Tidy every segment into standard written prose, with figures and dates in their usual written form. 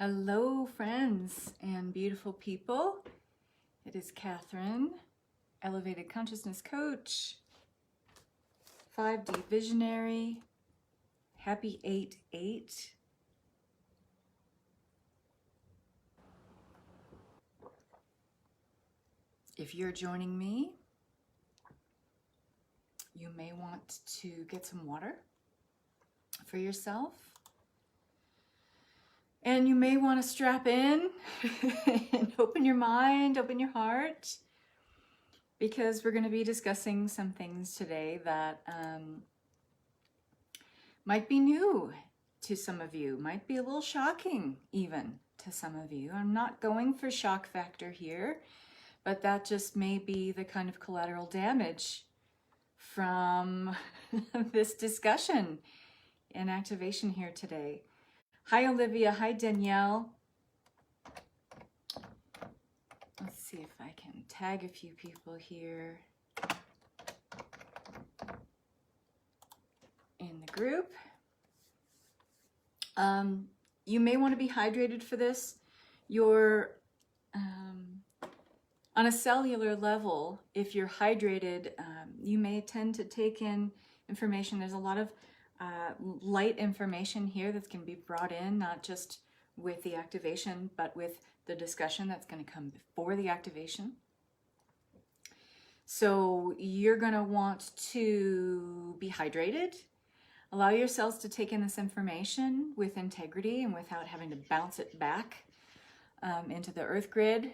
Hello, friends and beautiful people. It is Kathryn, Elevated Consciousness Coach, 5D Visionary. Happy 8/8. If you're joining me, you may want to get some water for yourself. And you may want to strap in and open your mind, open your heart, because we're going to be discussing some things today that might be new to some of you, might be a little shocking even to some of you. I'm not going for shock factor here, but that just may be the kind of collateral damage from this discussion and activation here today. Hi, Olivia. Hi, Danielle. Let's see if I can tag a few people here in the group. You may want to be hydrated for this. You're on a cellular level, if you're hydrated, you may tend to take in information. There's a lot of light information here that can be brought in, not just with the activation, but with the discussion that's going to come before the activation. So you're going to want to be hydrated. Allow your cells to take in this information with integrity and without having to bounce it back into the earth grid.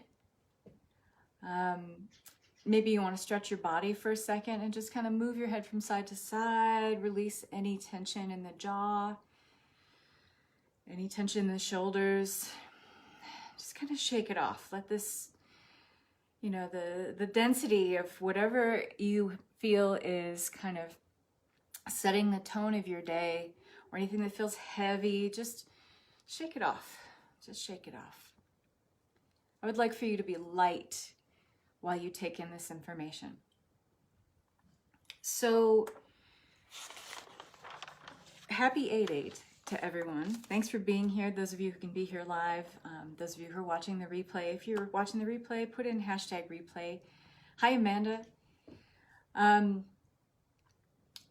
Maybe you want to stretch your body for a second and just kind of move your head from side to side, release any tension in the jaw, any tension in the shoulders. Just kind of shake it off. Let this, you know, the density of whatever you feel is kind of setting the tone of your day, or anything that feels heavy, just shake it off. Just shake it off. I would like for you to be light while you take in this information. So, happy 8/8 to everyone. Thanks for being here. Those of you who can be here live, those of you who are watching the replay. If you're watching the replay, put in #replay. Hi, Amanda.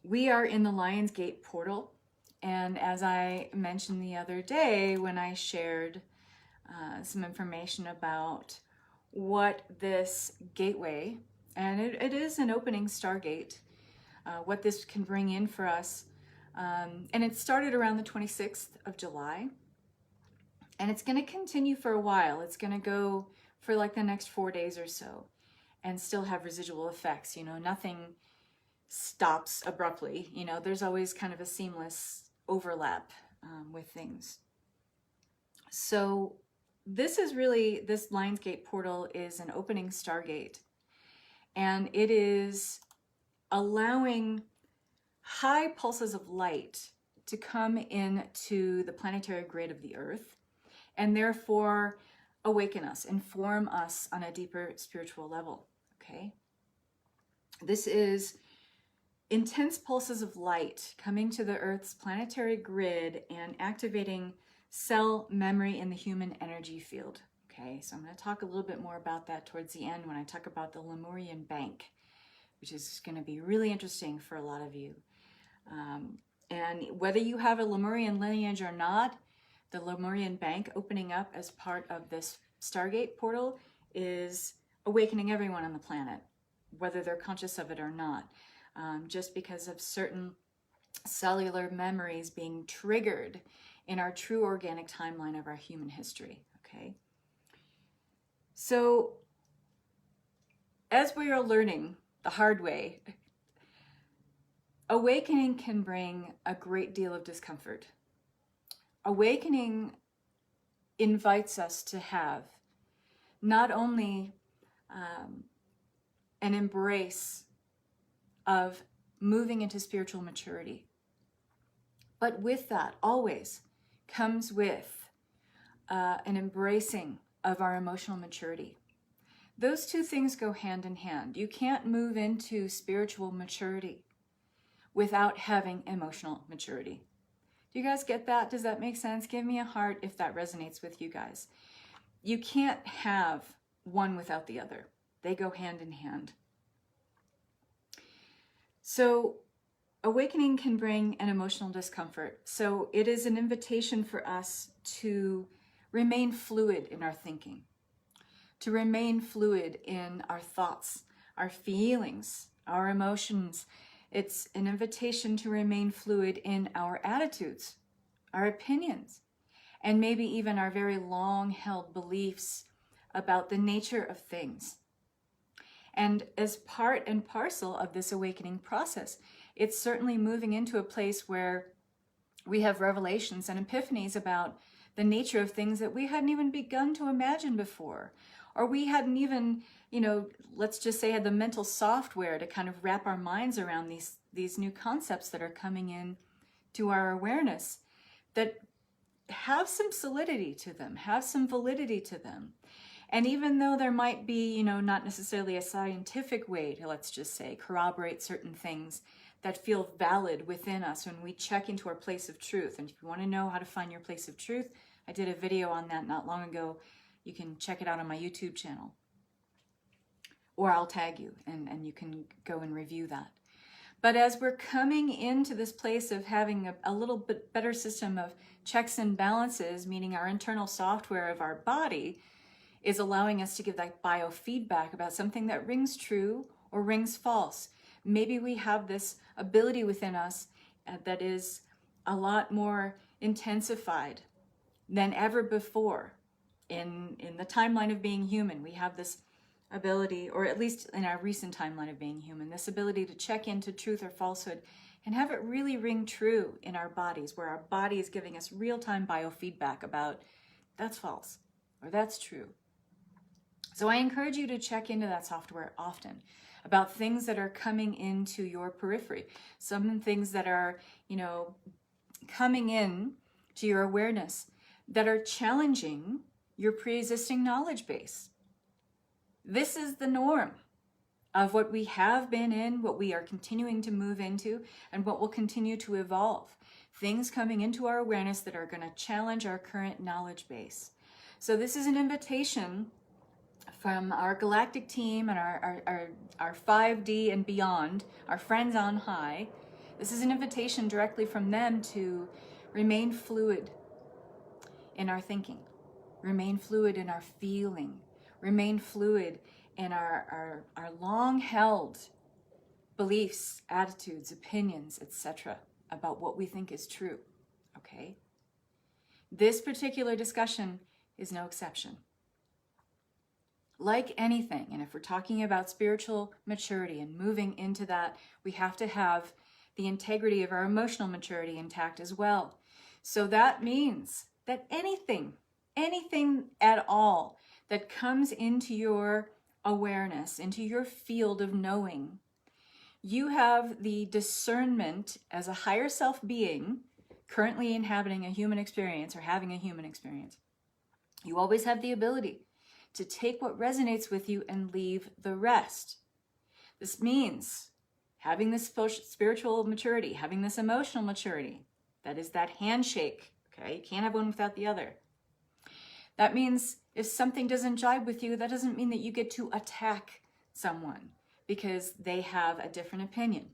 We are in the Lion's Gate portal, and as I mentioned the other day when I shared some information about what this gateway, and it is an opening stargate, what this can bring in for us. And it started around the 26th of July, and it's going to continue for a while. It's going to go for like the next 4 days or so and still have residual effects. You know, nothing stops abruptly. You know, there's always kind of a seamless overlap with things. So this is really, this Lionsgate portal is an opening stargate, and it is allowing high pulses of light to come into the planetary grid of the Earth, and therefore awaken us, inform us on a deeper spiritual level, okay? This is intense pulses of light coming to the Earth's planetary grid and activating cell memory in the human energy field. Okay, so I'm going to talk a little bit more about that towards the end when I talk about the Lemurian Bank, which is going to be really interesting for a lot of you. And whether you have a Lemurian lineage or not, the Lemurian Bank opening up as part of this Stargate portal is awakening everyone on the planet, whether they're conscious of it or not, just because of certain cellular memories being triggered in our true organic timeline of our human history, okay? So, as we are learning the hard way, awakening can bring a great deal of discomfort. Awakening invites us to have not only an embrace of moving into spiritual maturity, but with that always comes with an embracing of our emotional maturity. Those two things go hand in hand. You can't move into spiritual maturity without having emotional maturity. Do you guys get that? Does that make sense? Give me a heart if that resonates with you guys. You can't have one without the other. They go hand in hand. So awakening can bring an emotional discomfort. So it is an invitation for us to remain fluid in our thinking, to remain fluid in our thoughts, our feelings, our emotions. It's an invitation to remain fluid in our attitudes, our opinions, and maybe even our very long-held beliefs about the nature of things. And as part and parcel of this awakening process, it's certainly moving into a place where we have revelations and epiphanies about the nature of things that we hadn't even begun to imagine before. Or we hadn't even, let's just say had the mental software to kind of wrap our minds around these new concepts that are coming in to our awareness that have some solidity to them, have some validity to them. And even though there might be, not necessarily a scientific way to, let's just say, corroborate certain things that feel valid within us when we check into our place of truth. And if you want to know how to find your place of truth, I did a video on that not long ago. You can check it out on my YouTube channel. Or I'll tag you and you can go and review that. But as we're coming into this place of having a little bit better system of checks and balances, meaning our internal software of our body is allowing us to give that biofeedback about something that rings true or rings false. Maybe we have this ability within us that is a lot more intensified than ever before. In the timeline of being human, we have this ability, or at least in our recent timeline of being human, this ability to check into truth or falsehood and have it really ring true in our bodies, where our body is giving us real-time biofeedback about that's false or that's true. So I encourage you to check into that software often about things that are coming into your periphery, some things that are, coming in to your awareness that are challenging your pre-existing knowledge base. This is the norm of what we have been in, what we are continuing to move into, and what will continue to evolve. Things coming into our awareness that are going to challenge our current knowledge base. So this is an invitation from our galactic team and our 5D and beyond, our friends on high. This is an invitation directly from them to remain fluid in our thinking, remain fluid in our feeling, remain fluid in our long-held beliefs, attitudes, opinions, etc. about what we think is true, okay? This particular discussion is no exception. Like anything, and if we're talking about spiritual maturity and moving into that, we have to have the integrity of our emotional maturity intact as well. So that means that anything at all that comes into your awareness, into your field of knowing, you have the discernment as a higher self being currently inhabiting a human experience or having a human experience. You always have the ability to take what resonates with you and leave the rest. This means having this spiritual maturity, having this emotional maturity. That is that handshake, okay? You can't have one without the other. That means if something doesn't jive with you, that doesn't mean that you get to attack someone because they have a different opinion.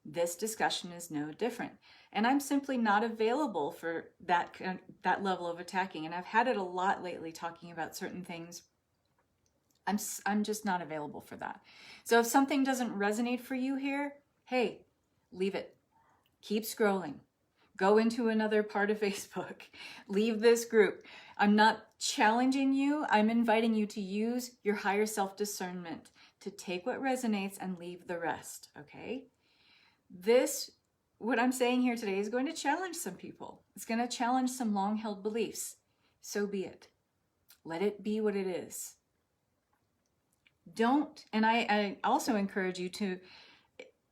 This discussion is no different. And I'm simply not available for that level of attacking. And I've had it a lot lately talking about certain things. I'm just not available for that. So if something doesn't resonate for you here, hey, leave it. Keep scrolling. Go into another part of Facebook. Leave this group. I'm not challenging you. I'm inviting you to use your higher self discernment to take what resonates and leave the rest, okay? What I'm saying here today is going to challenge some people. It's going to challenge some long-held beliefs. So be it. Let it be what it is. And I also encourage you to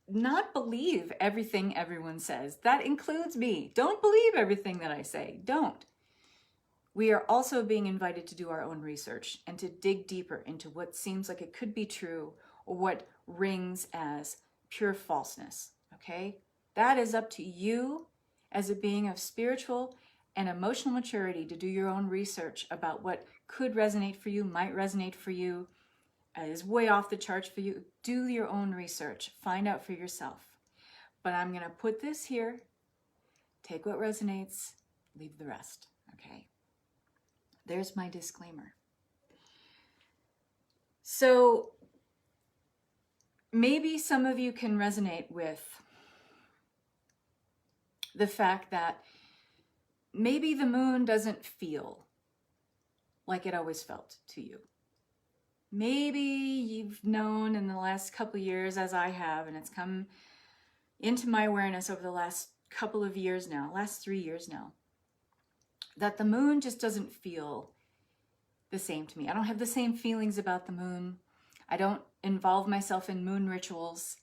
not believe everything everyone says. That includes me. Don't believe everything that I say. Don't. We are also being invited to do our own research and to dig deeper into what seems like it could be true or what rings as pure falseness, okay? That is up to you as a being of spiritual and emotional maturity to do your own research about what could resonate for you, might resonate for you, is way off the charts for you. Do your own research. Find out for yourself. But I'm going to put this here. Take what resonates, leave the rest. Okay? There's my disclaimer. So maybe some of you can resonate with the fact that maybe the moon doesn't feel like it always felt to you. Maybe you've known in the last couple of years, as I have, and it's come into my awareness over the last couple of years now, last 3 years now, that the moon just doesn't feel the same to me. I don't have the same feelings about the moon. I don't involve myself in moon rituals.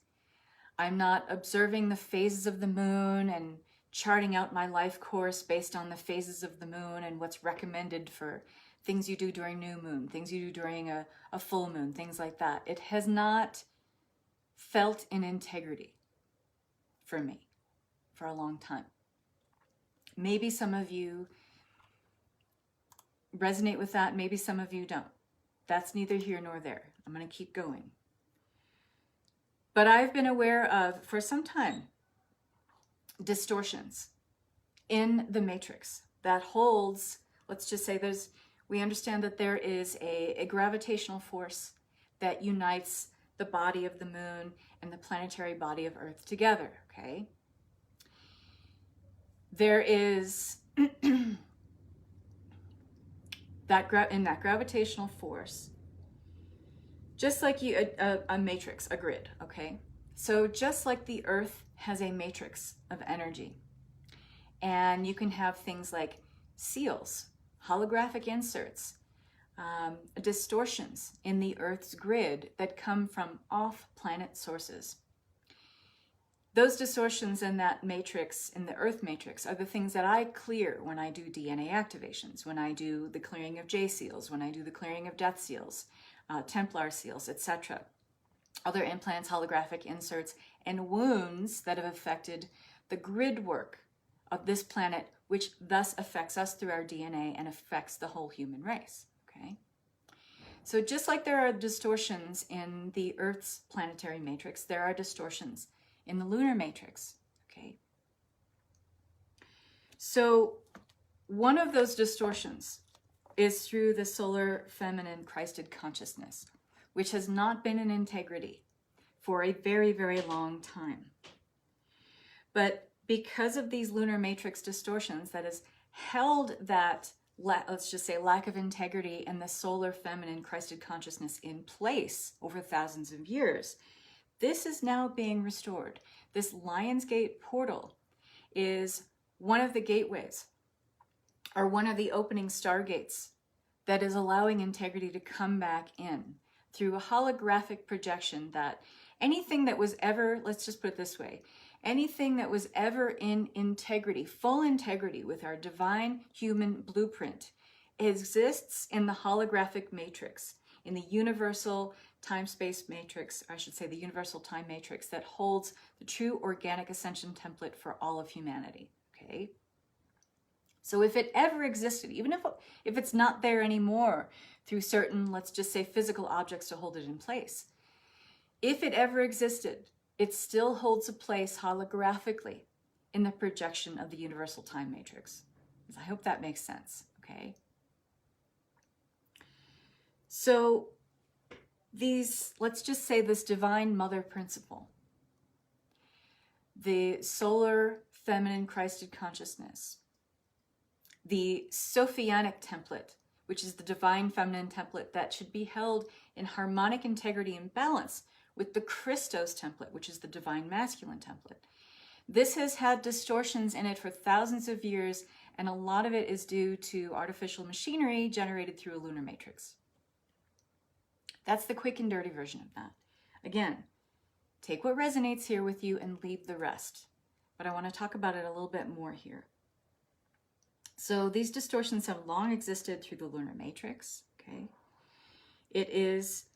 I'm not observing the phases of the moon and charting out my life course based on the phases of the moon and what's recommended for things you do during new moon, things you do during a full moon, things like that. It has not felt in integrity for me for a long time. Maybe some of you resonate with that, maybe some of you don't. That's neither here nor there. I'm going to keep going. But I've been aware of, for some time, distortions in the matrix that holds, let's just say we understand that there is a gravitational force that unites the body of the moon and the planetary body of Earth together, okay? There is in that gravitational force, just like a matrix, a grid, okay? So just like the Earth has a matrix of energy, and you can have things like seals, holographic inserts, distortions in the Earth's grid that come from off-planet sources. Those distortions in that matrix, in the Earth matrix, are the things that I clear when I do DNA activations, when I do the clearing of J seals, when I do the clearing of death seals, Templar seals, etc. Other implants, holographic inserts, and wounds that have affected the grid work of this planet, which thus affects us through our DNA and affects the whole human race, okay? So just like there are distortions in the Earth's planetary matrix, there are distortions in the lunar matrix, okay? So one of those distortions is through the solar feminine Christed consciousness, which has not been in integrity for a very, very long time. But because of these lunar matrix distortions that has held that, let's just say, lack of integrity in the solar feminine Christed consciousness in place over thousands of years, this is now being restored. This Lion's Gate portal is one of the gateways, or one of the opening stargates, that is allowing integrity to come back in through a holographic projection that anything that was ever, let's just put it this way, anything that was ever in integrity, full integrity with our divine human blueprint, exists in the holographic matrix, in the universal time-space matrix, I should say the universal time matrix that holds the true organic ascension template for all of humanity, okay? So if it ever existed, even if it's not there anymore through certain, let's just say, physical objects to hold it in place, if it ever existed, it still holds a place holographically in the projection of the universal time matrix. I hope that makes sense, okay? So these, let's just say this divine mother principle, the solar feminine Christed consciousness, the Sophianic template, which is the divine feminine template that should be held in harmonic integrity and balance with the Christos template, which is the divine masculine template. This has had distortions in it for thousands of years, and a lot of it is due to artificial machinery generated through a lunar matrix. That's the quick and dirty version of that. Again, take what resonates here with you and leave the rest. But I want to talk about it a little bit more here. So these distortions have long existed through the lunar matrix, okay? It is,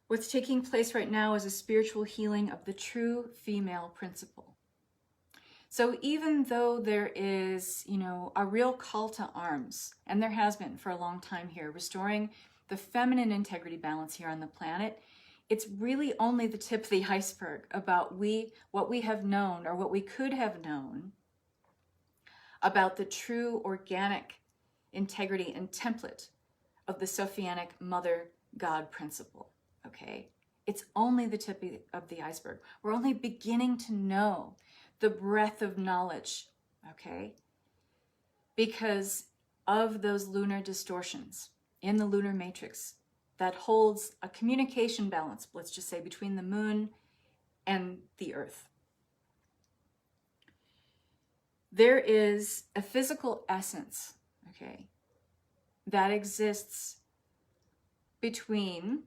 what's taking place right now is a spiritual healing of the true female principle. So even though there is, a real call to arms, and there has been for a long time here, restoring the feminine integrity balance here on the planet, it's really only the tip of the iceberg about what we have known, or what we could have known about the true organic integrity and template of the Sophianic Mother God principle, okay? It's only the tip of the iceberg. We're only beginning to know the breadth of knowledge, okay? Because of those lunar distortions in the lunar matrix that holds a communication balance, let's just say, between the moon and the earth. There is a physical essence, okay, that exists between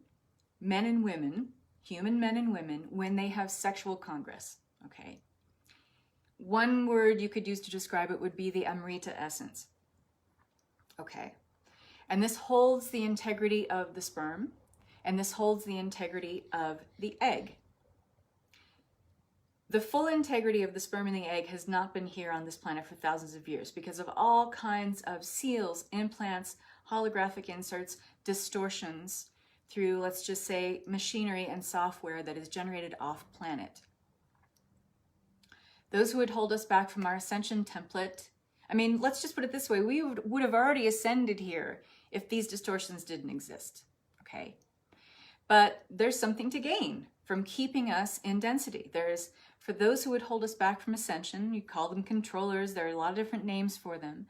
men and women, human men and women, when they have sexual congress, okay? One word you could use to describe it would be the amrita essence, okay? And this holds the integrity of the sperm, and this holds the integrity of the egg. The full integrity of the sperm and the egg has not been here on this planet for thousands of years because of all kinds of seals, implants, holographic inserts, distortions through, let's just say, machinery and software that is generated off planet. Those who would hold us back from our ascension template, I mean, let's just put it this way, we would have already ascended here if these distortions didn't exist, okay? But there's something to gain from keeping us in density. For those who would hold us back from ascension, you call them controllers, there are a lot of different names for them.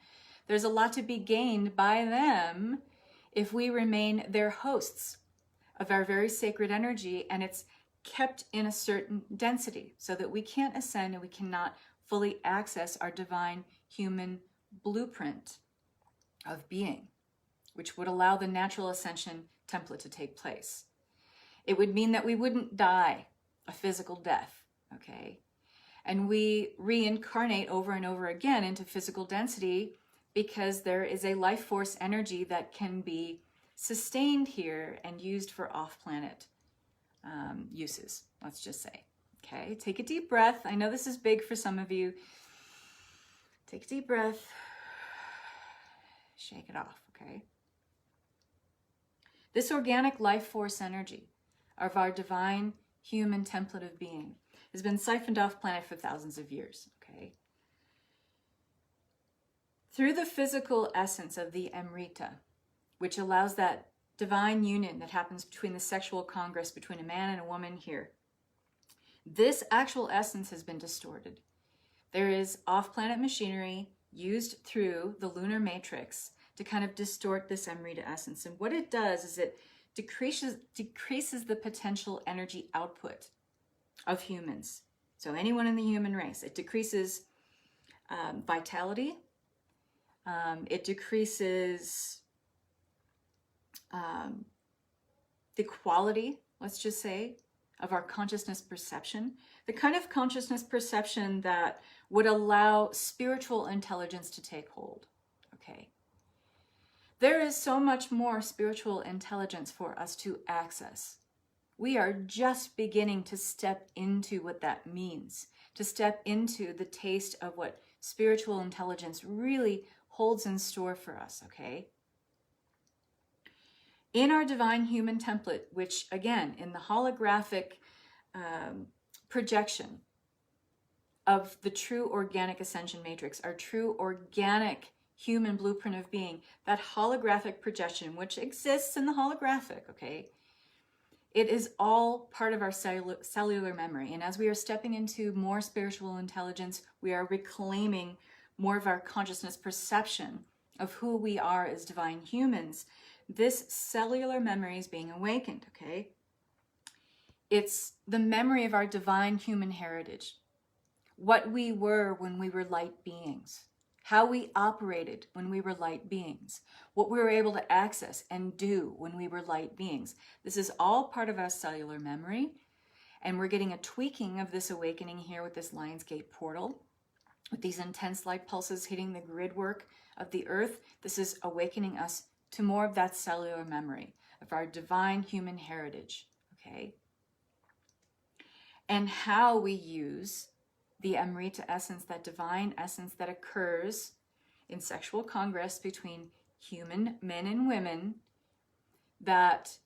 There's a lot to be gained by them if we remain their hosts of our very sacred energy, and it's kept in a certain density so that we can't ascend and we cannot fully access our divine human blueprint of being, which would allow the natural ascension template to take place. It would mean that we wouldn't die a physical death, okay? And we reincarnate over and over again into physical density because there is a life force energy that can be sustained here and used for off-planet uses, let's just say. Okay, take a deep breath. I know this is big for some of you. Take a deep breath. Shake it off, okay? This organic life force energy of our divine human template of being has been siphoned off planet for thousands of years, okay? Through the physical essence of the amrita, which allows that divine union that happens between the sexual congress between a man and a woman here, this actual essence has been distorted. There is off-planet machinery used through the lunar matrix to kind of distort this amrita essence. And what it does is it decreases the potential energy output of humans. So anyone in the human race. It decreases vitality. It decreases the quality, let's just say, of our consciousness perception. The kind of consciousness perception that would allow spiritual intelligence to take hold, okay? There is so much more spiritual intelligence for us to access. We are just beginning to step into what that means, to step into the taste of what spiritual intelligence really holds in store for us, okay? In our divine human template, which again, in the holographic projection of the true organic ascension matrix, our true organic human blueprint of being, that holographic projection, which exists in the holographic, okay? It is all part of our cellular memory. And as we are stepping into more spiritual intelligence, we are reclaiming more of our consciousness perception of who we are as divine humans. This cellular memory is being awakened, okay? It's the memory of our divine human heritage, what we were when we were light beings, how we operated when we were light beings, what we were able to access and do when we were light beings. This is all part of our cellular memory, and we're getting a tweaking of this awakening here with this Lion's Gate portal, with these intense light pulses hitting the grid work of the earth. This is awakening us to more of that cellular memory of our divine human heritage, okay? And how we use the amrita essence, that divine essence that occurs in sexual congress between human men and women, that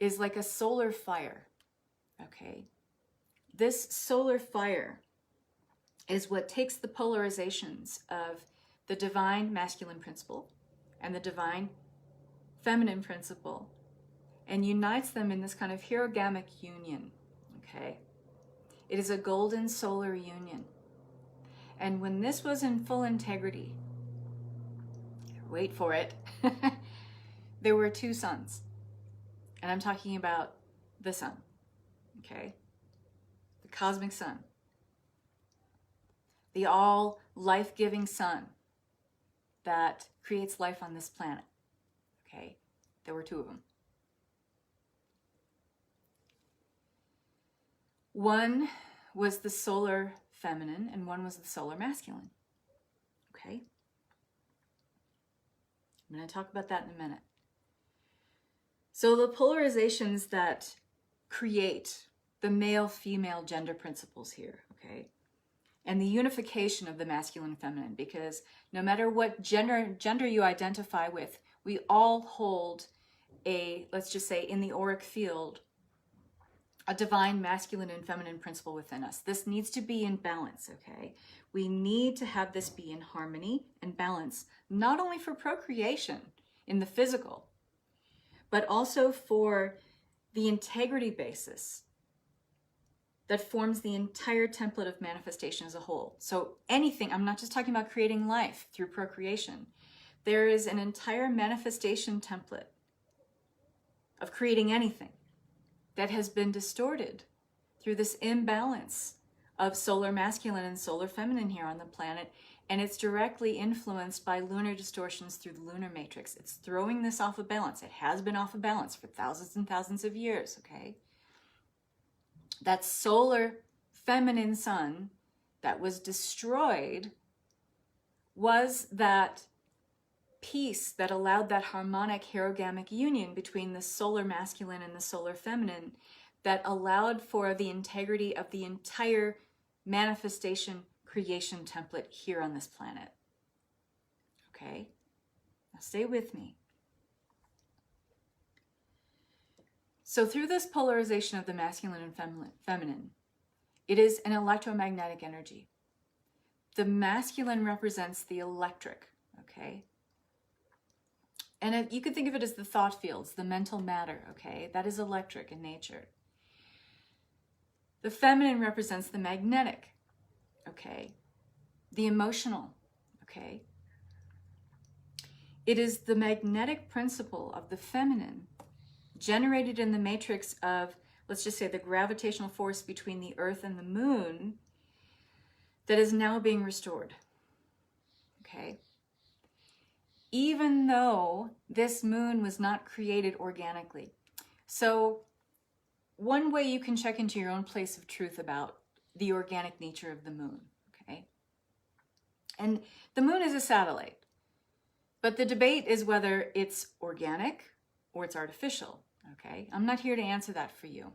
is like a solar fire, okay? This solar fire is what takes the polarizations of the divine masculine principle and the divine feminine principle and unites them in this kind of hierogamic union, okay? It is a golden solar union. And when this was in full integrity, wait for it, there were two suns. And I'm talking about the sun, okay? The cosmic sun. The all life-giving sun that creates life on this planet, okay? There were two of them. One was the solar feminine and one was the solar masculine, okay? I'm going to talk about that in a minute. So the polarizations that create the male-female gender principles here, okay? And the unification of the masculine and feminine, because no matter what gender you identify with, we all hold a, let's just say in the auric field, a divine masculine and feminine principle within us. This needs to be in balance, okay? We need to have this be in harmony and balance, not only for procreation in the physical, but also for the integrity basis that forms the entire template of manifestation as a whole. So anything, I'm not just talking about creating life through procreation. There is an entire manifestation template of creating anything that has been distorted through this imbalance of solar masculine and solar feminine here on the planet. And it's directly influenced by lunar distortions through the lunar matrix. It's throwing this off of balance. It has been off of balance for thousands and thousands of years, okay? That solar feminine sun that was destroyed was that peace that allowed that harmonic hierogamic union between the solar masculine and the solar feminine, that allowed for the integrity of the entire manifestation creation template here on this planet. Okay? Now stay with me. So through this polarization of the masculine and feminine, it is an electromagnetic energy. The masculine represents the electric, okay? And you could think of it as the thought fields, the mental matter, okay? That is electric in nature. The feminine represents the magnetic, okay? The emotional, okay? It is the magnetic principle of the feminine generated in the matrix of, let's just say, the gravitational force between the earth and the moon that is now being restored, okay? Even though this moon was not created organically. So one way you can check into your own place of truth about the organic nature of the moon, okay? And the moon is a satellite, but the debate is whether it's organic or it's artificial, okay? I'm not here to answer that for you.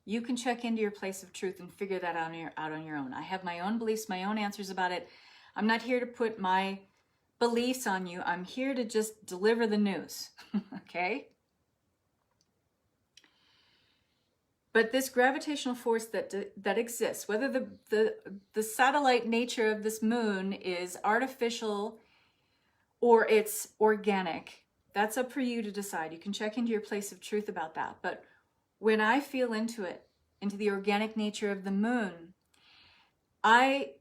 You can check into your place of truth and figure that out on your own. I have my own beliefs, my own answers about it. I'm not here to put my beliefs on you. I'm here to just deliver the news, okay? But this gravitational force that exists, whether the satellite nature of this moon is artificial or it's organic, that's up for you to decide. You can check into your place of truth about that. But when I feel into it, into the organic nature of the moon, I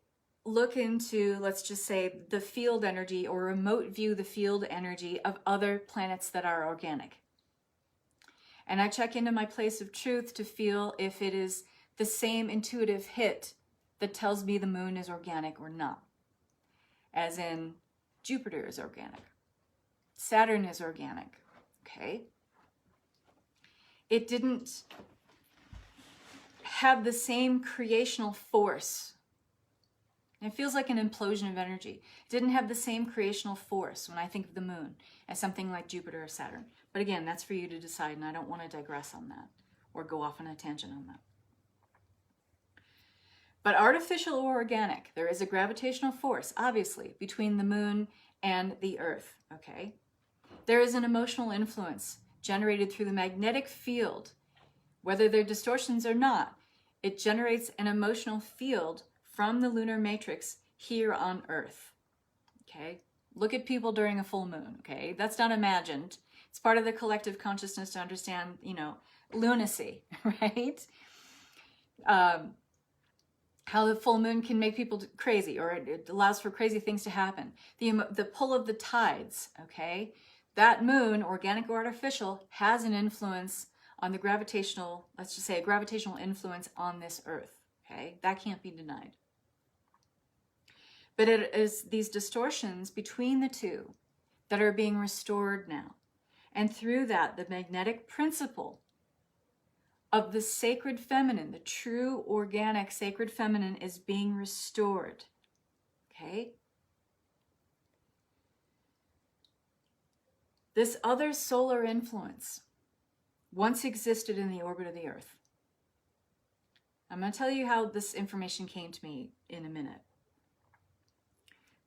look into, let's just say, the field energy, or remote view the field energy of other planets that are organic. And I check into my place of truth to feel if it is the same intuitive hit that tells me the moon is organic or not. As in, Jupiter is organic. Saturn is organic, okay? It didn't have the same creational force. It feels like an implosion of energy. It didn't have the same creational force when I think of the moon as something like Jupiter or Saturn. But again, that's for you to decide, and I don't want to digress on that or go off on a tangent on that. But artificial or organic, there is a gravitational force, obviously, between the moon and the earth, okay? There is an emotional influence generated through the magnetic field. Whether they're distortions or not, it generates an emotional field from the lunar matrix here on Earth, okay? Look at people during a full moon, okay? That's not imagined. It's part of the collective consciousness to understand, you know, lunacy, right? How the full moon can make people crazy, or it allows for crazy things to happen. The pull of the tides, okay? That moon, organic or artificial, has an influence on the gravitational, let's just say a gravitational influence on this earth, okay? That can't be denied. But it is these distortions between the two that are being restored now. And through that, the magnetic principle of the sacred feminine, the true organic sacred feminine, is being restored, okay? This other solar influence once existed in the orbit of the Earth. I'm going to tell you how this information came to me in a minute.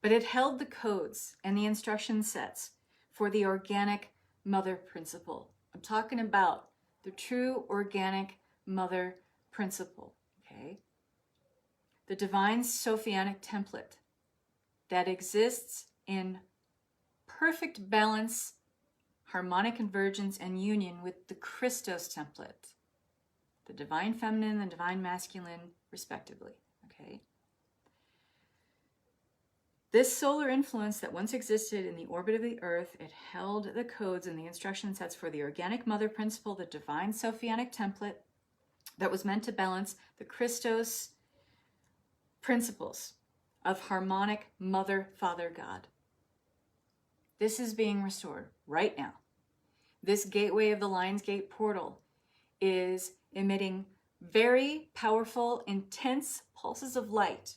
But it held the codes and the instruction sets for the organic mother principle. I'm talking about the true organic mother principle, okay? The divine Sophianic template that exists in perfect balance, harmonic convergence, and union with the Christos template, the divine feminine and divine masculine, respectively, okay? This solar influence that once existed in the orbit of the Earth, it held the codes and the instruction sets for the organic mother principle, the divine Sophianic template that was meant to balance the Christos principles of harmonic mother, father, God. This is being restored right now. This gateway of the Lion's Gate portal is emitting very powerful, intense pulses of light.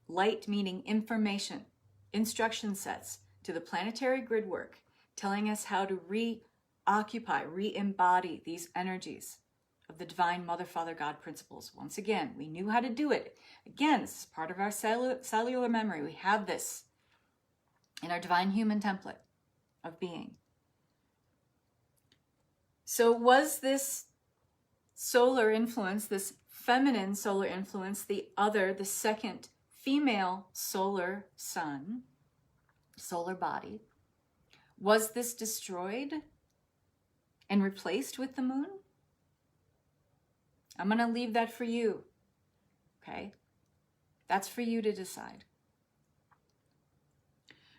Light meaning information, instruction sets to the planetary grid work, telling us how to reoccupy, re-embody these energies of the divine Mother, Father, God principles. Once again, we knew how to do it. Again, this is part of our cellular memory. We have this in our divine human template of being. So was this solar influence, this feminine solar influence, the second female solar sun, solar body, was this destroyed and replaced with the moon? I'm going to leave that for you, okay? That's for you to decide.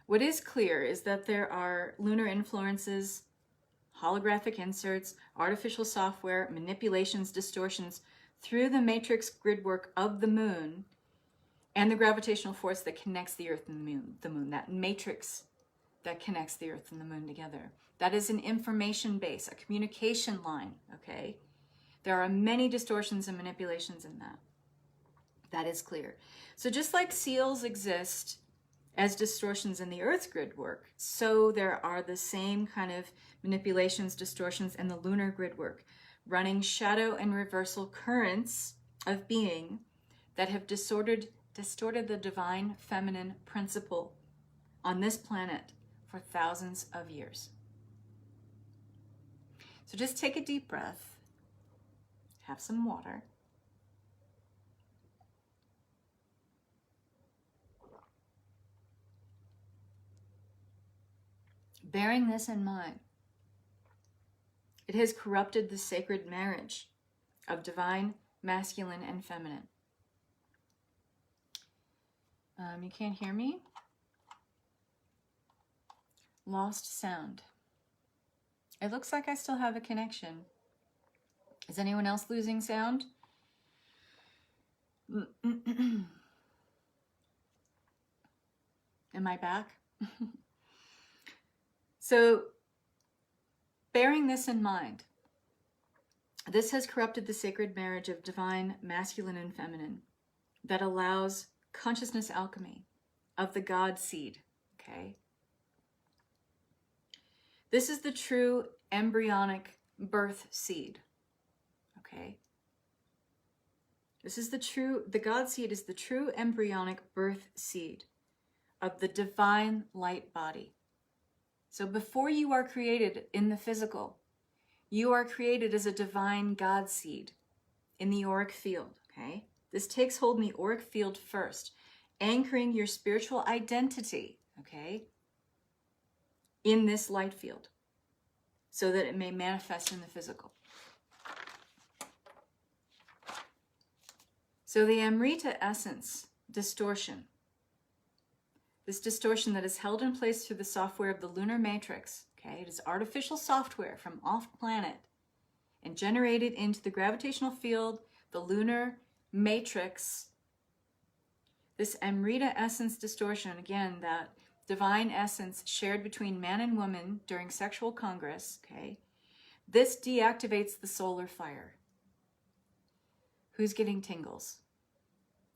What is clear is that there are lunar influences, holographic inserts, artificial software, manipulations, distortions through the matrix grid work of the moon and the gravitational force that connects the Earth and the moon, that matrix that connects the Earth and the moon together. That is an information base, a communication line, okay? There are many distortions and manipulations in that. That is clear. So just like seals exist as distortions in the Earth's grid work, so there are the same kind of manipulations, distortions in the lunar grid work, running shadow and reversal currents of being that have distorted the divine feminine principle on this planet for thousands of years. So just take a deep breath, have some water. Bearing this in mind, it has corrupted the sacred marriage of divine masculine and feminine. You can't hear me? Lost sound. It looks like I still have a connection. Is anyone else losing sound? Am I back? So, bearing this in mind, this has corrupted the sacred marriage of divine masculine and feminine that allows consciousness alchemy of the God seed, okay? This is the true embryonic birth seed, okay? This is the God seed is the true embryonic birth seed of the divine light body. So before you are created in the physical, you are created as a divine God seed in the auric field, okay? This takes hold in the auric field first, anchoring your spiritual identity, okay, in this light field so that it may manifest in the physical. So the amrita essence distortion, this distortion that is held in place through the software of the Lunar Matrix, okay, it is artificial software from off-planet and generated into the gravitational field, the Lunar Matrix. This amrita essence distortion, again, that divine essence shared between man and woman during sexual congress, okay, this deactivates the solar fire. Who's getting tingles?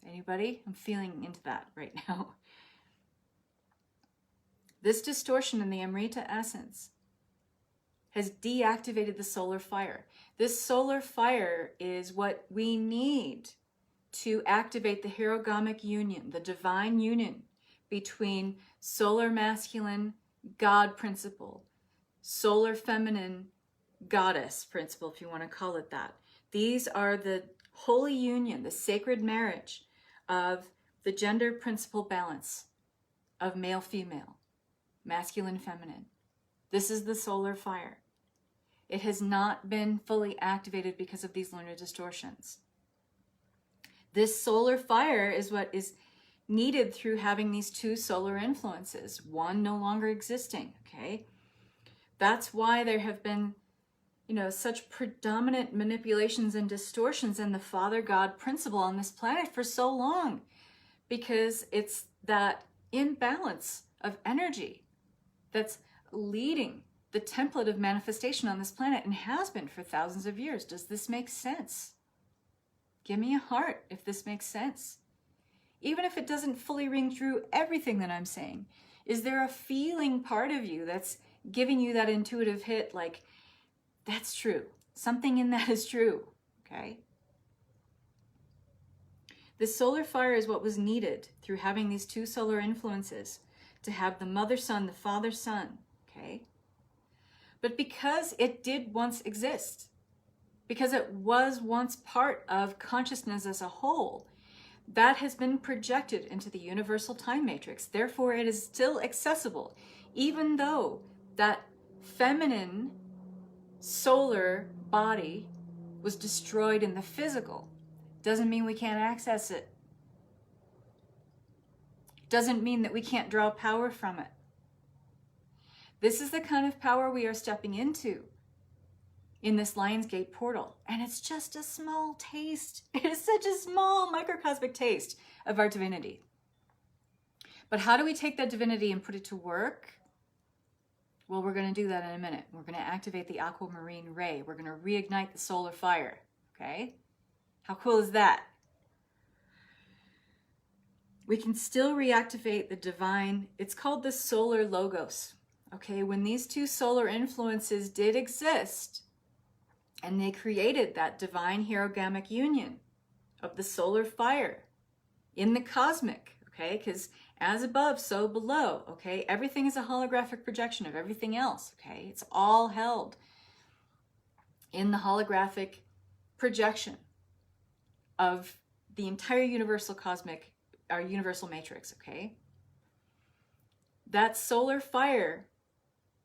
Anybody? I'm feeling into that right now. This distortion in the amrita essence has deactivated the solar fire. This solar fire is what we need to activate the hierogamic union, the divine union between solar masculine God principle, solar feminine goddess principle, if you want to call it that. These are the holy union, the sacred marriage of the gender principle balance of male-female, masculine-feminine. This is the solar fire. It has not been fully activated because of these lunar distortions. This solar fire is what is needed through having these two solar influences, one no longer existing, okay? That's why there have been, such predominant manipulations and distortions in the Father God principle on this planet for so long, because it's that imbalance of energy that's leading the template of manifestation on this planet and has been for thousands of years. Does this make sense? Give me a heart if this makes sense. Even if it doesn't fully ring through everything that I'm saying, is there a feeling part of you that's giving you that intuitive hit like, that's true. Something in that is true, okay? The solar fire is what was needed through having these two solar influences to have the mother-sun, the father-sun, okay? But because it did once exist, because it was once part of consciousness as a whole, that has been projected into the universal time matrix. Therefore, it is still accessible, even though that feminine solar body was destroyed in the physical. Doesn't mean we can't access it. Doesn't mean that we can't draw power from it. This is the kind of power we are stepping into in this Lionsgate portal. And it's just a small taste. It is such a small microcosmic taste of our divinity. But how do we take that divinity and put it to work? Well, we're going to do that in a minute. We're going to activate the aquamarine ray. We're going to reignite the solar fire. Okay? How cool is that? We can still reactivate the divine. It's called the solar logos. Okay? When these two solar influences did exist, and they created that divine hierogamic union of the solar fire in the cosmic, okay? Because as above, so below, okay? Everything is a holographic projection of everything else, okay? It's all held in the holographic projection of the entire universal cosmic, our universal matrix, okay? That solar fire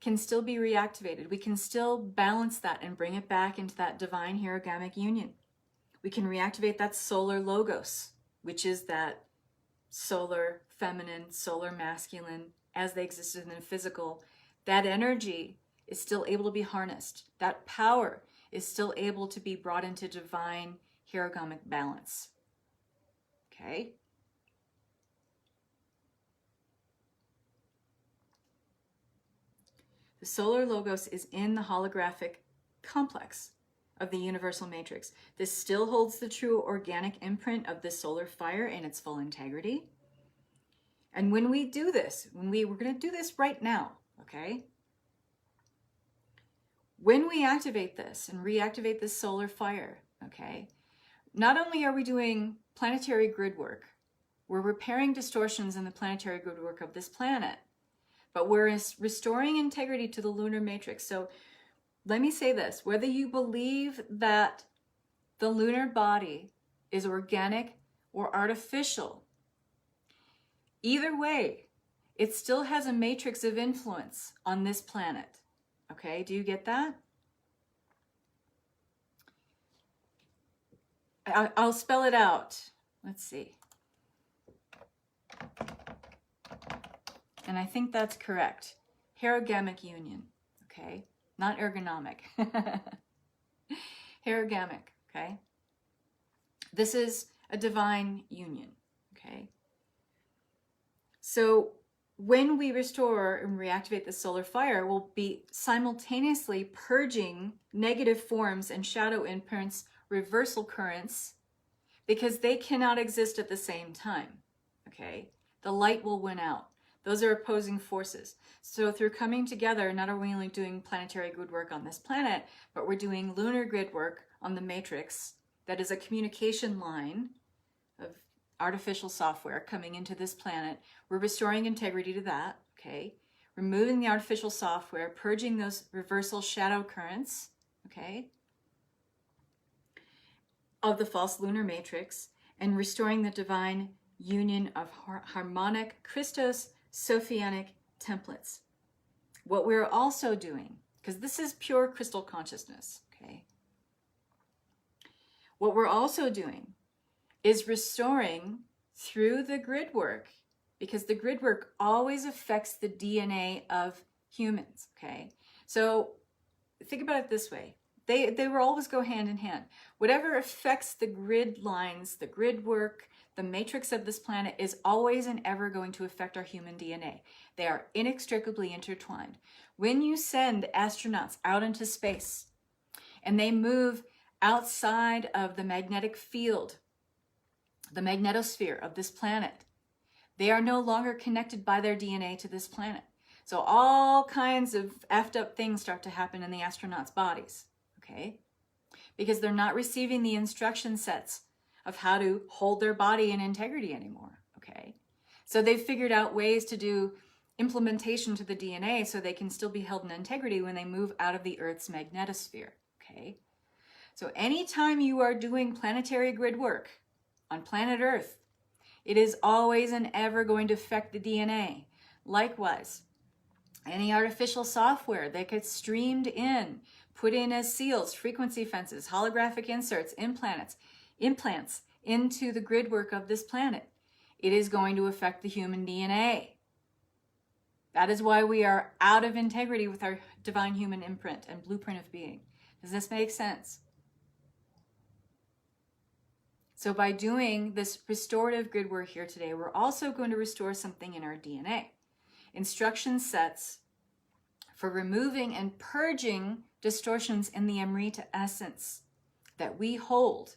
can still be reactivated. We can still balance that and bring it back into that divine hierogamic union. We can reactivate that solar logos, which is that solar feminine, solar masculine, as they existed in the physical. That energy is still able to be harnessed. That power is still able to be brought into divine hierogamic balance. Okay? The solar logos is in the holographic complex of the universal matrix. This still holds the true organic imprint of the solar fire in its full integrity. And when we do this, we're going to do this right now, okay? When we activate this and reactivate this solar fire, okay, not only are we doing planetary grid work, we're repairing distortions in the planetary grid work of this planet, but we're restoring integrity to the lunar matrix. So let me say this, whether you believe that the lunar body is organic or artificial, either way, it still has a matrix of influence on this planet. Okay, do you get that? I'll spell it out. Let's see. And I think that's correct. Herogamic union, okay? Not ergonomic. Herogamic, okay? This is a divine union, okay? So when we restore and reactivate the solar fire, we'll be simultaneously purging negative forms and shadow imprints, reversal currents, because they cannot exist at the same time, okay? The light will win out. Those are opposing forces. So through coming together, not are we only doing planetary grid work on this planet, but we're doing lunar grid work on the matrix. That is a communication line of artificial software coming into this planet. We're restoring integrity to that, okay? Removing the artificial software, purging those reversal shadow currents, okay, of the false lunar matrix, and restoring the divine union of harmonic Christos-Sophianic templates. What we're also doing, because this is pure crystal consciousness, okay? What we're also doing is restoring through the grid work, because the grid work always affects the DNA of humans, okay? So think about it this way. They will always go hand in hand. Whatever affects the grid lines, the grid work, the matrix of this planet is always and ever going to affect our human DNA. They are inextricably intertwined. When you send astronauts out into space and they move outside of the magnetic field, the magnetosphere of this planet, they are no longer connected by their DNA to this planet. So all kinds of effed up things start to happen in the astronauts' bodies, okay? Because they're not receiving the instruction sets of how to hold their body in integrity anymore, okay? So they've figured out ways to do implementation to the DNA so they can still be held in integrity when they move out of the Earth's magnetosphere, okay? So anytime you are doing planetary grid work on planet Earth, it is always and ever going to affect the DNA. Likewise, any artificial software that gets streamed in, put in as seals, frequency fences, holographic inserts, implants into the grid work of this planet, it is going to affect the human DNA. That is why we are out of integrity with our divine human imprint and blueprint of being. Does this make sense? So by doing this restorative grid work here today, we're also going to restore something in our DNA. Instruction sets for removing and purging distortions in the amrita essence that we hold,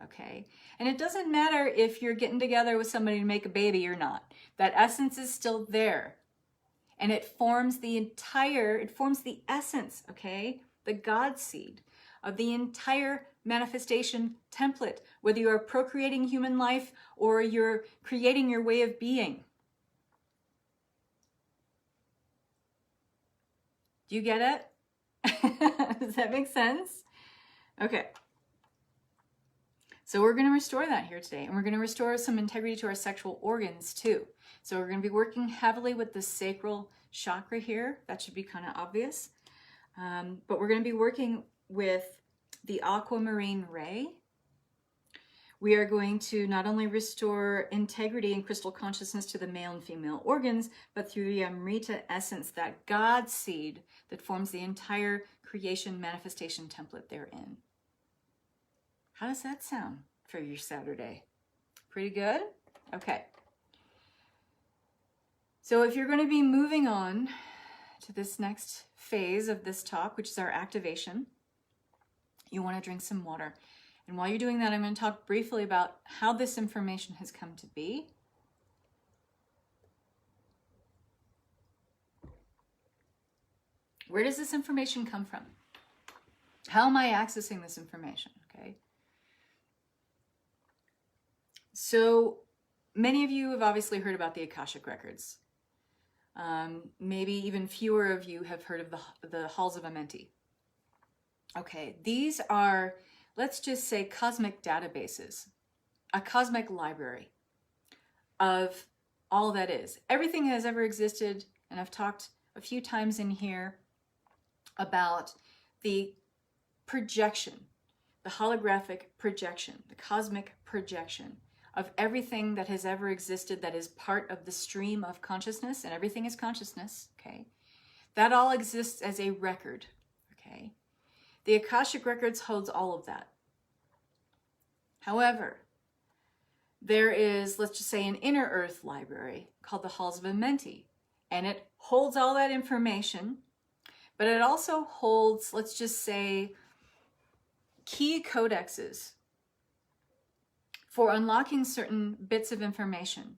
okay? And it doesn't matter if you're getting together with somebody to make a baby or not. That essence is still there. And it forms the essence, okay? The God seed of the entire manifestation template, whether you are procreating human life or you're creating your way of being. Do you get it? Does that make sense? Okay. So we're going to restore that here today, and we're going to restore some integrity to our sexual organs too. So we're going to be working heavily with the sacral chakra here. That should be kind of obvious. But we're going to be working with the aquamarine ray. We are going to not only restore integrity and crystal consciousness to the male and female organs, but through the amrita essence, that God seed that forms the entire creation manifestation template therein. How does that sound for your Saturday? Pretty good? Okay. So if you're going to be moving on to this next phase of this talk, which is our activation, you want to drink some water. And while you're doing that, I'm going to talk briefly about how this information has come to be. Where does this information come from? How am I accessing this information? Okay. So many of you have obviously heard about the Akashic Records. Maybe even fewer of you have heard of the Halls of Amenti. Okay, these are, let's just say, cosmic databases, a cosmic library of all that is. Everything has ever existed, and I've talked a few times in here about the projection, the holographic projection, the cosmic projection of everything that has ever existed that is part of the stream of consciousness, and everything is consciousness, okay? That all exists as a record, okay? The Akashic Records holds all of that. However, there is, let's just say, an inner earth library called the Halls of Amenti, and it holds all that information, but it also holds, let's just say, key codexes for unlocking certain bits of information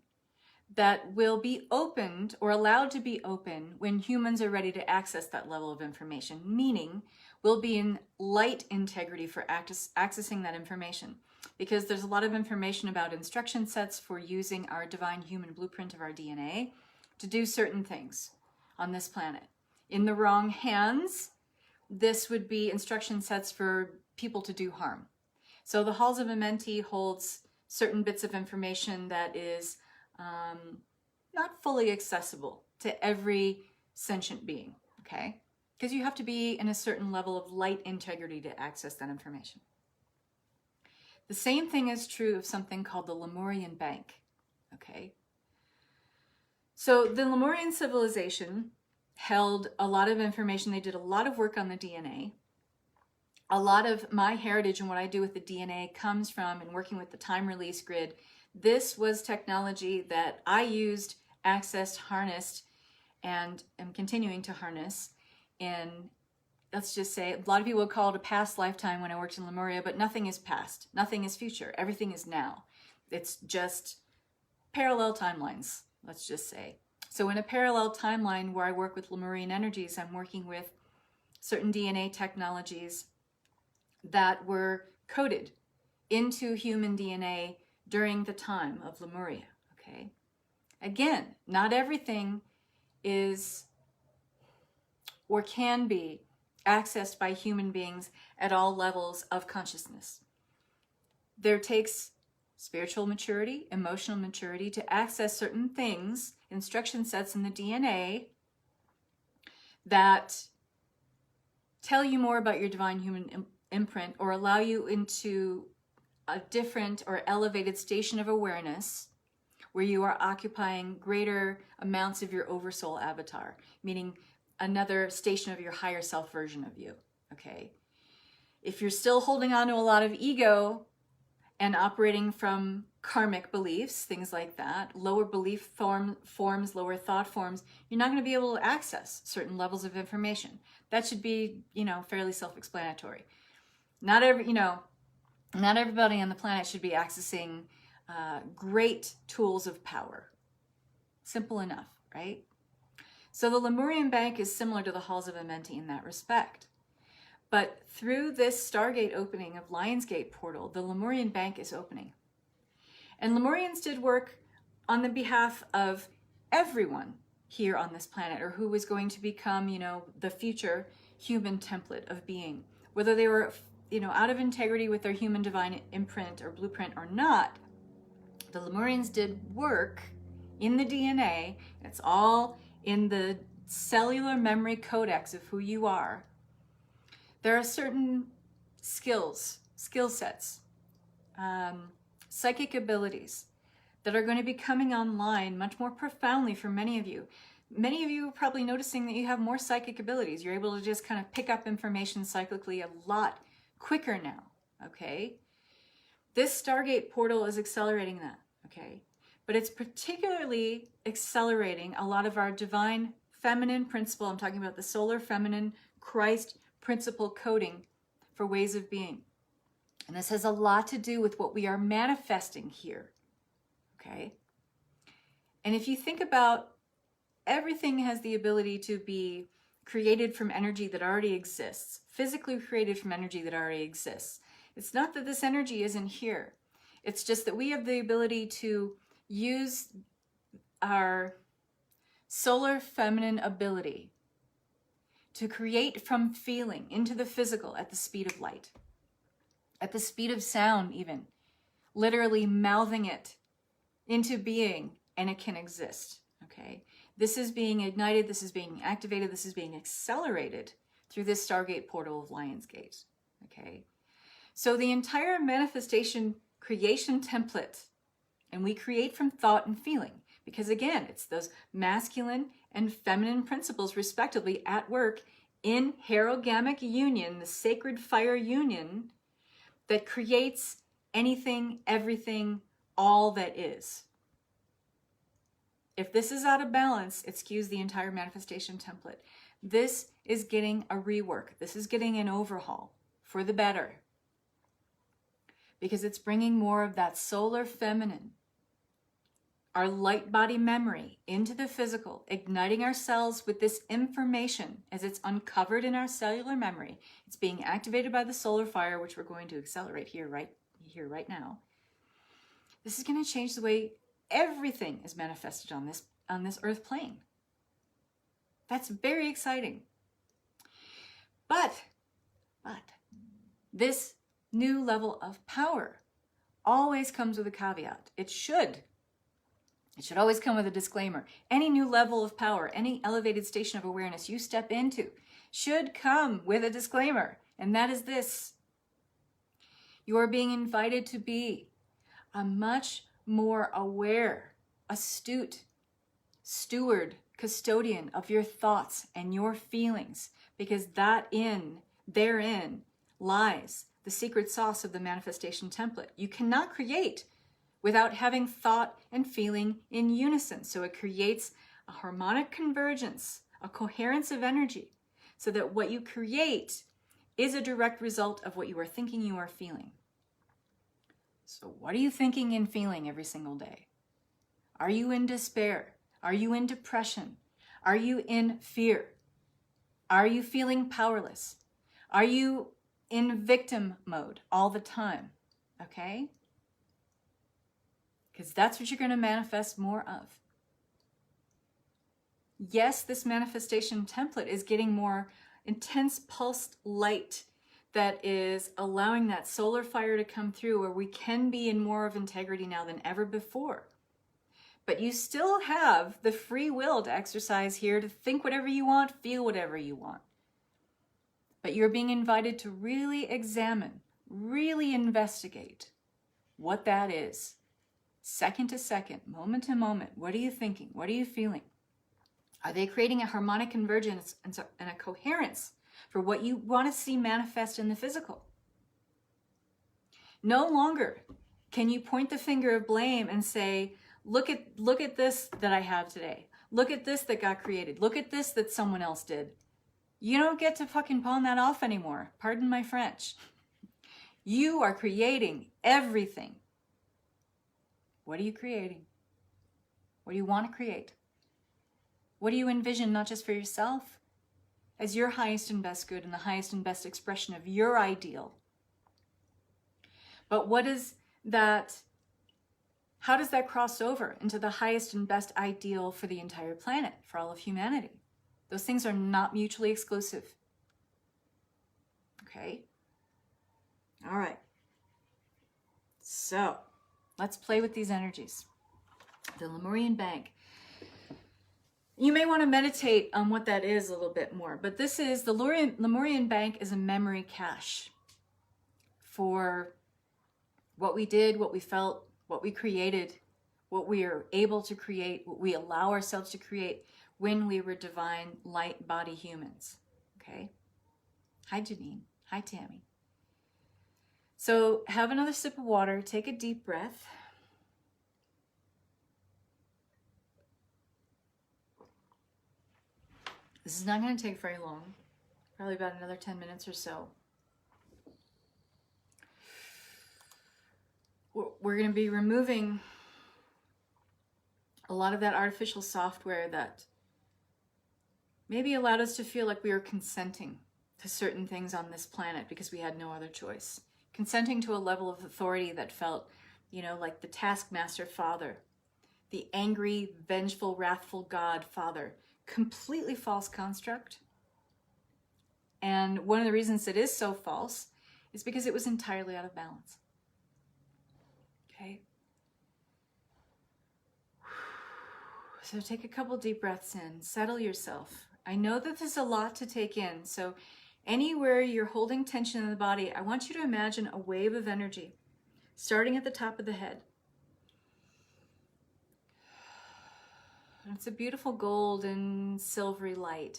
that will be opened or allowed to be open when humans are ready to access that level of information, meaning we'll be in light integrity for accessing that information, because there's a lot of information about instruction sets for using our divine human blueprint of our DNA to do certain things on this planet. In the wrong hands, this would be instruction sets for people to do harm. So the Halls of Amenti holds certain bits of information that is not fully accessible to every sentient being, okay? Because you have to be in a certain level of light integrity to access that information. The same thing is true of something called the Lemurian Bank, okay? So the Lemurian civilization held a lot of information. They did a lot of work on the DNA. A lot of my heritage and what I do with the DNA comes from and working with the time release grid. This was technology that I used, accessed, harnessed, and am continuing to harness in, let's just say, a lot of people would call it a past lifetime when I worked in Lemuria, but nothing is past, nothing is future, everything is now. It's just parallel timelines, let's just say. So in a parallel timeline where I work with Lemurian energies, I'm working with certain DNA technologies that were coded into human DNA during the time of Lemuria, okay? Again, not everything is or can be accessed by human beings at all levels of consciousness. There takes spiritual maturity, emotional maturity to access certain things, instruction sets in the DNA that tell you more about your divine human imprint or allow you into a different or elevated station of awareness where you are occupying greater amounts of your oversoul avatar, meaning another station of your higher self version of you, okay? If you're still holding on to a lot of ego and operating from karmic beliefs, things like that, lower belief forms, lower thought forms, you're not going to be able to access certain levels of information. That should be, fairly self-explanatory. Not everybody on the planet should be accessing great tools of power. Simple enough, right? So the Lemurian Bank is similar to the Halls of Amenti in that respect. But through this Stargate opening of Lionsgate portal, the Lemurian Bank is opening. And Lemurians did work on the behalf of everyone here on this planet, or who was going to become, the future human template of being. Whether they were, out of integrity with their human divine imprint or blueprint or not, the Lemurians did work in the DNA. It's all in the cellular memory codex of who you are. There are certain skill sets, psychic abilities that are going to be coming online much more profoundly for many of you. Many of you are probably noticing that you have more psychic abilities. You're able to just kind of pick up information cyclically a lot quicker now, okay? This Stargate portal is accelerating that, okay? But it's particularly accelerating a lot of our divine feminine principle. I'm talking about the solar feminine Christ principle coding for ways of being. And this has a lot to do with what we are manifesting here, okay? And if you think about, everything has the ability to be created from energy that already exists, physically created from energy that already exists. It's not that this energy isn't here. It's just that we have the ability to use our solar feminine ability to create from feeling into the physical at the speed of light, at the speed of sound even, literally mouthing it into being, and it can exist, okay? This is being ignited, this is being activated, this is being accelerated through this Stargate portal of Lionsgate, okay? So the entire manifestation creation template, and we create from thought and feeling, because again, it's those masculine and feminine principles respectively at work in herogamic union, the sacred fire union that creates anything, everything, all that is. If this is out of balance, it skews the entire manifestation template. This is getting a rework. This is getting an overhaul for the better, because it's bringing more of that solar feminine, our light body memory into the physical, igniting ourselves with this information as it's uncovered in our cellular memory. It's being activated by the solar fire, which we're going to accelerate here right now. This is going to change the way everything is manifested on this earth plane. That's very exciting. But this new level of power always comes with a caveat. It should always come with a disclaimer. Any new level of power, any elevated station of awareness you step into should come with a disclaimer. And that is this: you are being invited to be a much more aware, astute steward, custodian of your thoughts and your feelings, because therein lies the secret sauce of the manifestation template. You cannot create without having thought and feeling in unison. So it creates a harmonic convergence, a coherence of energy, so that what you create is a direct result of what you are thinking, you are feeling. So what are you thinking and feeling every single day? Are you in despair? Are you in depression? Are you in fear? Are you feeling powerless? Are you in victim mode all the time? Okay? Because that's what you're going to manifest more of. Yes, this manifestation template is getting more intense pulsed light that is allowing that solar fire to come through, where we can be in more of integrity now than ever before. But you still have the free will to exercise here, to think whatever you want, feel whatever you want. But you're being invited to really examine, really investigate what that is. Second to second, moment to moment. What are you thinking? What are you feeling? Are they creating a harmonic convergence and a coherence for what you want to see manifest in the physical? No longer can you point the finger of blame and say, look at this that I have today. Look at this that got created. Look at this that someone else did. You don't get to fucking pawn that off anymore. Pardon my French. You are creating everything. What are you creating? What do you want to create? What do you envision, not just for yourself, as your highest and best good and the highest and best expression of your ideal? But what is that? How does that cross over into the highest and best ideal for the entire planet, for all of humanity? Those things are not mutually exclusive. Okay? All right. So, let's play with these energies. The Lemurian Bank. You may want to meditate on what that is a little bit more, but this is, the Lemurian Bank is a memory cache for what we did, what we felt, what we created, what we are able to create, what we allow ourselves to create when we were divine light body humans. Okay? Hi, Janine. Hi, Tammy. So have another sip of water, take a deep breath. This is not going to take very long, probably about another 10 minutes or so. We're going to be removing a lot of that artificial software that maybe allowed us to feel like we were consenting to certain things on this planet because we had no other choice. Consenting to a level of authority that felt, you know, like the taskmaster father, the angry, vengeful, wrathful God father. Completely false construct. And one of the reasons it is so false is because it was entirely out of balance. Okay? So take a couple deep breaths in, settle yourself. I know that there's a lot to take in, so anywhere you're holding tension in the body, I want you to imagine a wave of energy starting at the top of the head. And it's a beautiful golden silvery light.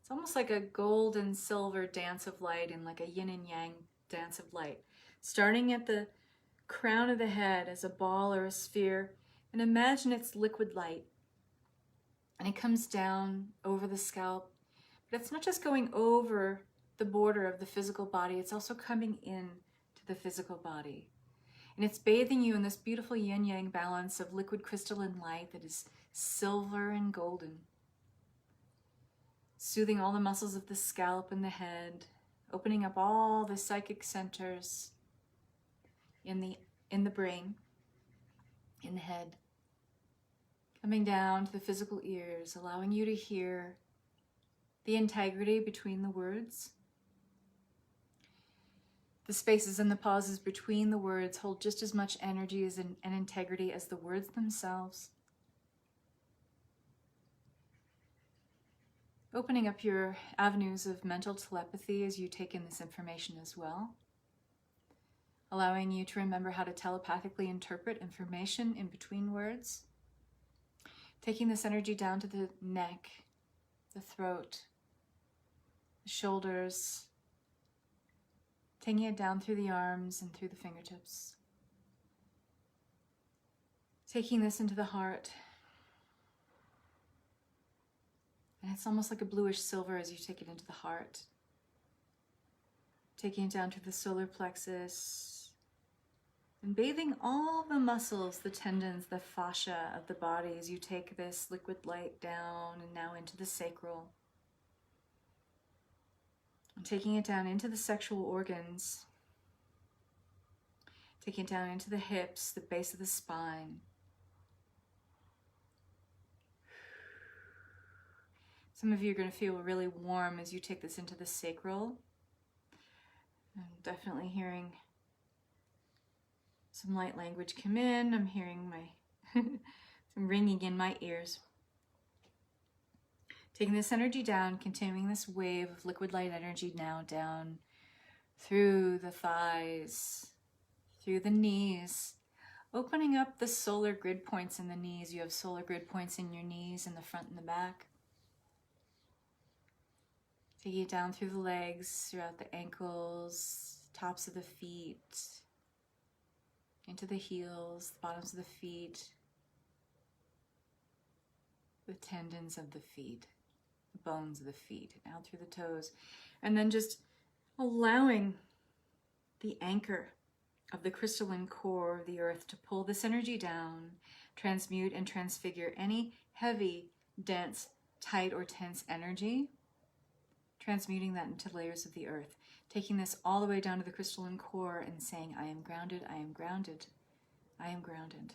It's almost like a gold and silver dance of light, and like a yin and yang dance of light. Starting at the crown of the head as a ball or a sphere, and imagine it's liquid light. And it comes down over the scalp. But it's not just going over the border of the physical body, it's also coming in to the physical body. And it's bathing you in this beautiful yin-yang balance of liquid crystalline light that is silver and golden. Soothing all the muscles of the scalp and the head, opening up all the psychic centers in the brain, in the head. Coming down to the physical ears, allowing you to hear the integrity between the words. The spaces and the pauses between the words hold just as much energy and integrity as the words themselves. Opening up your avenues of mental telepathy as you take in this information as well. Allowing you to remember how to telepathically interpret information in between words. Taking this energy down to the neck, the throat, the shoulders, taking it down through the arms and through the fingertips. Taking this into the heart. And it's almost like a bluish silver as you take it into the heart. Taking it down to the solar plexus. And bathing all the muscles, the tendons, the fascia of the body as you take this liquid light down and now into the sacral. And taking it down into the sexual organs. Taking it down into the hips, the base of the spine. Some of you are going to feel really warm as you take this into the sacral. I'm definitely hearing some light language come in. I'm hearing some ringing in my ears. Taking this energy down, continuing this wave of liquid light energy now down through the thighs, through the knees, opening up the solar grid points in the knees. You have solar grid points in your knees, in the front and the back. Taking it down through the legs, throughout the ankles, tops of the feet, into the heels, the bottoms of the feet, the tendons of the feet, the bones of the feet, and out through the toes. And then just allowing the anchor of the crystalline core of the earth to pull this energy down, transmute and transfigure any heavy, dense, tight, or tense energy, transmuting that into layers of the earth, taking this all the way down to the crystalline core and saying, I am grounded, I am grounded, I am grounded.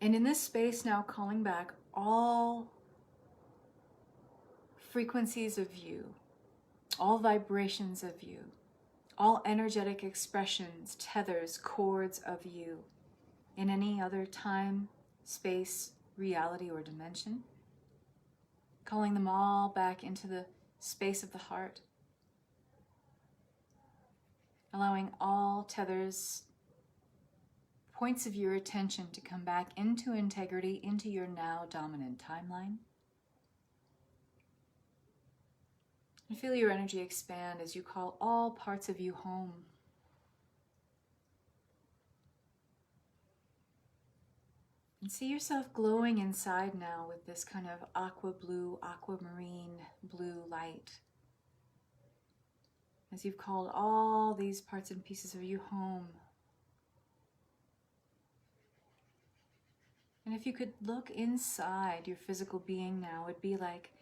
And in this space now, calling back all frequencies of you, all vibrations of you, all energetic expressions, tethers, cords of you in any other time, space, reality, or dimension. Calling them all back into the space of the heart. Allowing all tethers, points of your attention to come back into integrity, into your now dominant timeline. And feel your energy expand as you call all parts of you home. And see yourself glowing inside now with this kind of aqua blue, aquamarine blue light. As you've called all these parts and pieces of you home. And if you could look inside your physical being now, it'd be like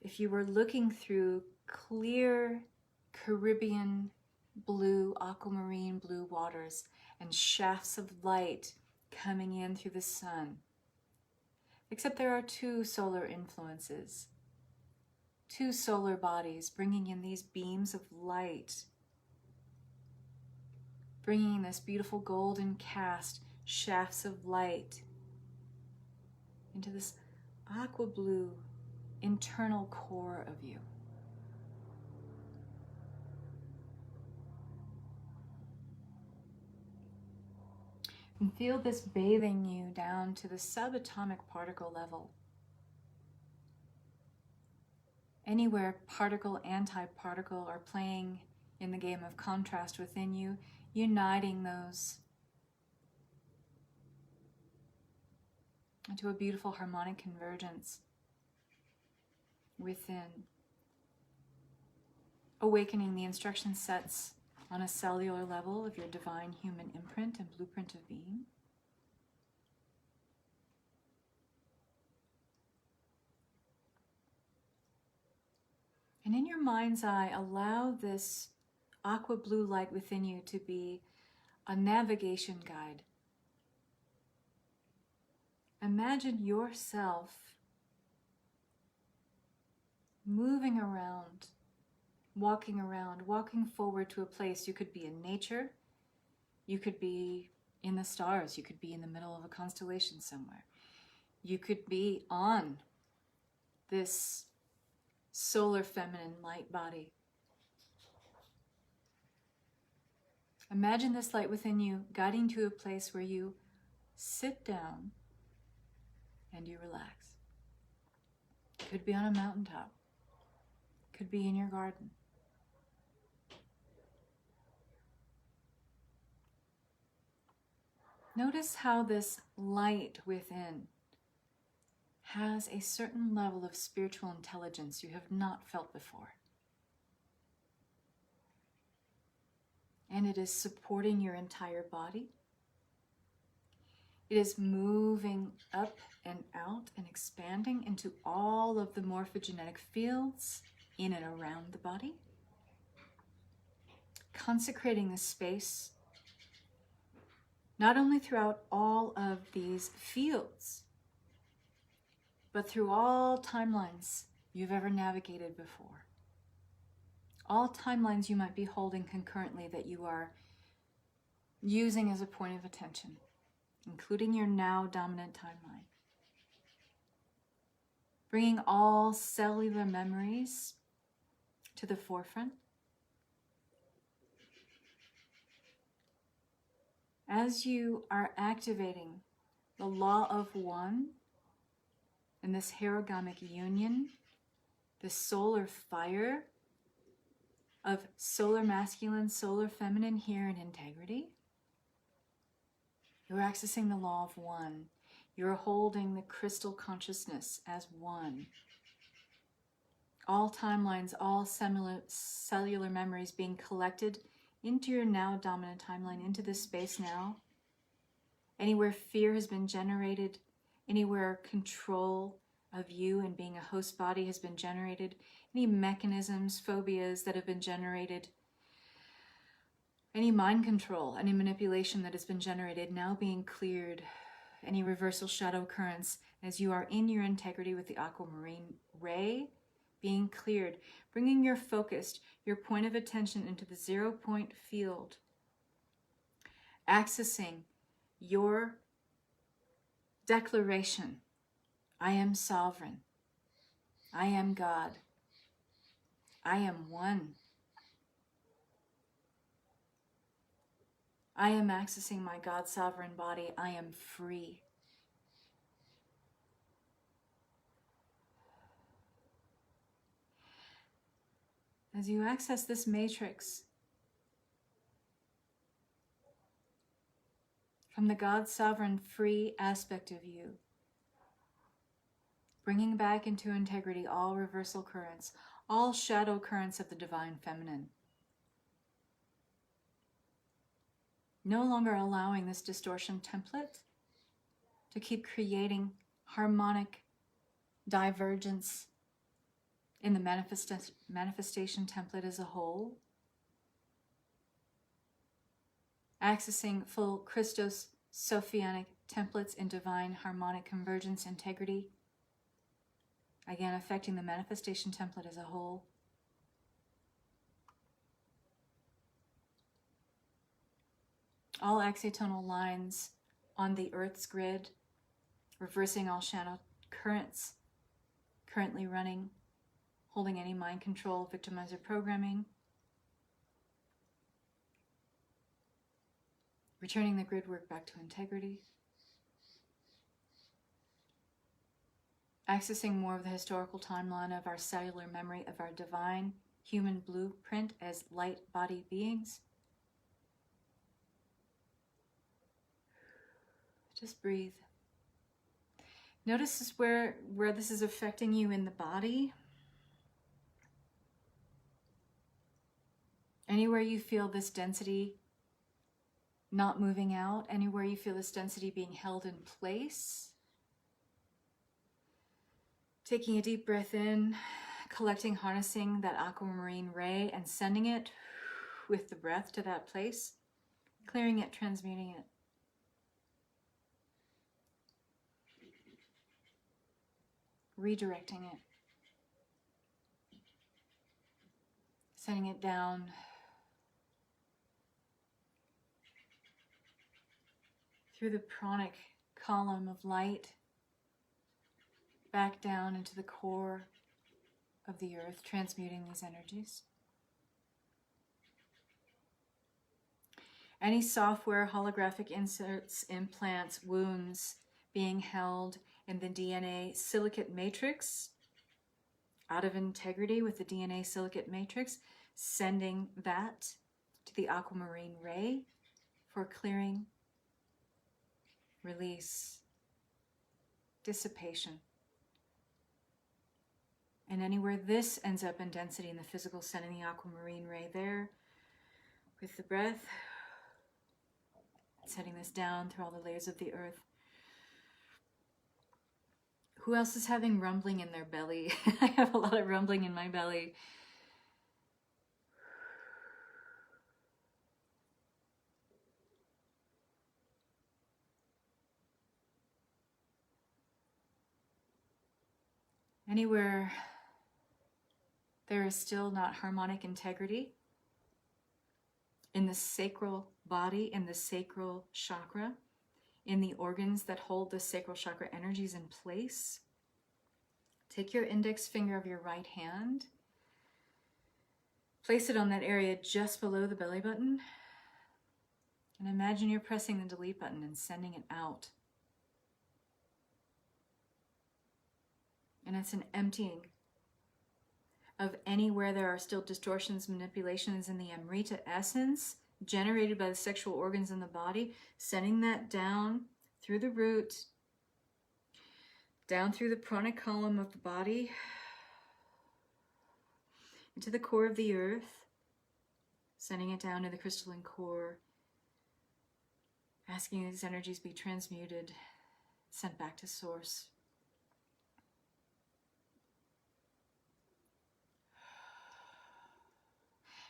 if you were looking through clear Caribbean blue, aquamarine blue waters and shafts of light coming in through the sun. Except there are two solar influences, two solar bodies bringing in these beams of light, bringing this beautiful golden cast, shafts of light into this aqua blue internal core of you. And feel this bathing you down to the subatomic particle level. Anywhere particle, antiparticle are playing in the game of contrast within you, uniting those into a beautiful harmonic convergence within. Awakening the instruction sets on a cellular level of your divine human imprint and blueprint of being. And in your mind's eye, allow this aqua blue light within you to be a navigation guide. Imagine yourself moving around, walking forward to a place. You could be in nature, you could be in the stars, you could be in the middle of a constellation somewhere. You could be on this solar feminine light body. Imagine this light within you guiding to a place where you sit down and you relax. Could be on a mountaintop, could be in your garden. Notice how this light within has a certain level of spiritual intelligence you have not felt before. And it is supporting your entire body. It is moving up and out and expanding into all of the morphogenetic fields in and around the body, consecrating the space not only throughout all of these fields, but through all timelines you've ever navigated before. All timelines you might be holding concurrently that you are using as a point of attention, including your now dominant timeline. Bringing all cellular memories to the forefront. As you are activating the law of one and this herogamic union, the solar fire of solar masculine, solar feminine here in integrity, you're accessing the law of one. You're holding the crystal consciousness as one. All timelines, all cellular memories being collected into your now dominant timeline, into this space now. Anywhere fear has been generated, anywhere control of you and being a host body has been generated, any mechanisms, phobias that have been generated, any mind control, any manipulation that has been generated now being cleared, any reversal shadow currents as you are in your integrity with the aquamarine ray being cleared, bringing your focus, your point of attention into the 0 point field, accessing your declaration, I am sovereign, I am God, I am one. I am accessing my God sovereign body, I am free. As you access this matrix from the God sovereign free aspect of you, bringing back into integrity all reversal currents, all shadow currents of the divine feminine. No longer allowing this distortion template to keep creating harmonic divergence in the manifestation template as a whole. accessing full Christos-Sophianic templates in divine harmonic convergence integrity. Again, affecting the manifestation template as a whole. All axiatonal lines on the Earth's grid, reversing all channel currents currently running, holding any mind control, victimizer programming, returning the grid work back to integrity, accessing more of the historical timeline of our cellular memory of our divine human blueprint as light body beings. Just breathe. Notice where this is affecting you in the body. Anywhere you feel this density not moving out, anywhere you feel this density being held in place. Taking a deep breath in, collecting, harnessing that aquamarine ray and sending it with the breath to that place, clearing it, transmuting it. Redirecting it, sending it down through the pranic column of light, back down into the core of the earth, transmuting these energies. Any software, holographic inserts, implants, wounds being held in the DNA silicate matrix, out of integrity with the DNA silicate matrix, sending that to the aquamarine ray for clearing, release, dissipation. And anywhere this ends up in density in the physical, sending the aquamarine ray there with the breath, setting this down through all the layers of the earth. Who else is having rumbling in their belly? I have a lot of rumbling in my belly. Anywhere there is still not harmonic integrity in the sacral body, in the sacral chakra, in the organs that hold the sacral chakra energies in place. Take your index finger of your right hand, place it on that area just below the belly button, and imagine you're pressing the delete button and sending it out. And it's an emptying of anywhere there are still distortions, manipulations in the amrita essence generated by the sexual organs in the body, sending that down through the root, down through the pranic column of the body, into the core of the earth, sending it down to the crystalline core, asking these energies be transmuted, sent back to source.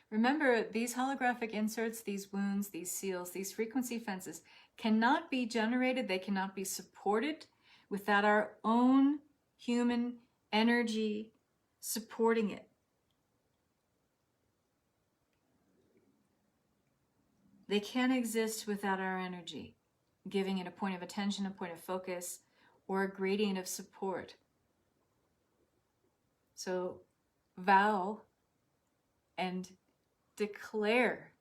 Remember, these holographic inserts, these wounds, these seals, these frequency fences cannot be generated, they cannot be supported without our own human energy supporting it. They can't exist without our energy, giving it a point of attention, a point of focus, or a gradient of support. So vow and declare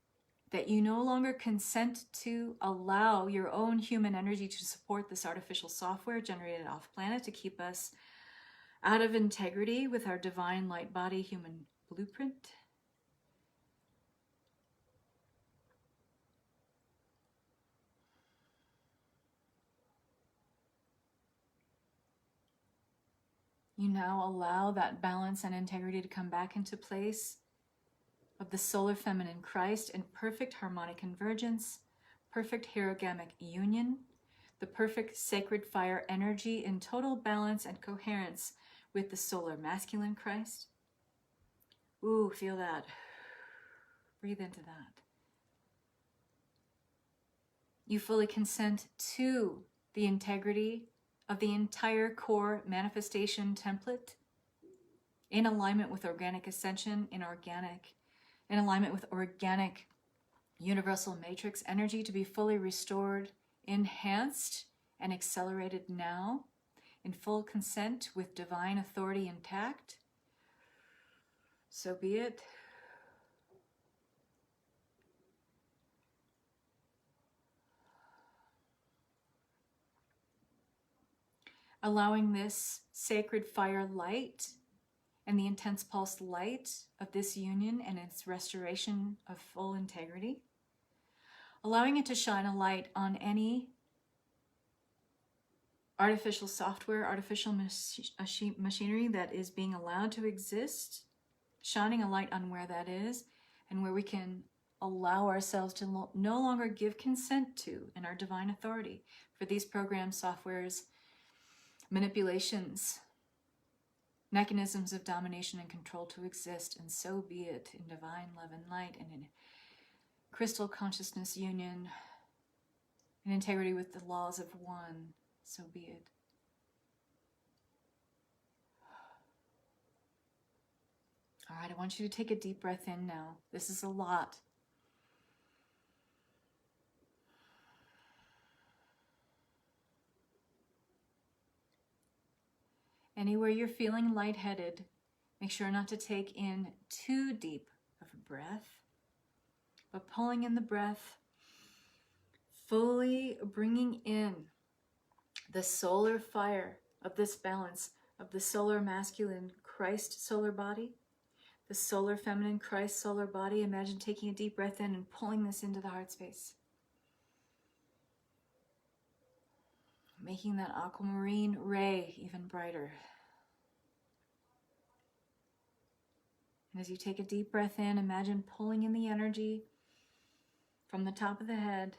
that you no longer consent to allow your own human energy to support this artificial software generated off planet to keep us out of integrity with our divine light body human blueprint. You now allow that balance and integrity to come back into place of the solar feminine Christ in perfect harmonic convergence, perfect hierogamic union, the perfect sacred fire energy in total balance and coherence with the solar masculine Christ. Ooh, feel that. Breathe into that. You fully consent to the integrity of the entire core manifestation template in alignment with organic ascension, in alignment with organic universal matrix energy to be fully restored, enhanced, and accelerated now, in full consent with divine authority intact. So be it. Allowing this sacred fire light and the intense pulse light of this union and its restoration of full integrity, allowing it to shine a light on any artificial software, artificial machinery that is being allowed to exist, shining a light on where that is and where we can allow ourselves to no longer give consent to in our divine authority for these programs, softwares, manipulations, mechanisms of domination and control to exist, and so be it in divine love and light and in crystal consciousness union, in integrity with the laws of one, so be it. All right, I want you to take a deep breath in now. This is a lot. Anywhere you're feeling lightheaded, make sure not to take in too deep of a breath, but pulling in the breath, fully bringing in the solar fire of this balance of the solar masculine Christ solar body, the solar feminine Christ solar body. Imagine taking a deep breath in and pulling this into the heart space. Making that aquamarine ray even brighter. And as you take a deep breath in, imagine pulling in the energy from the top of the head,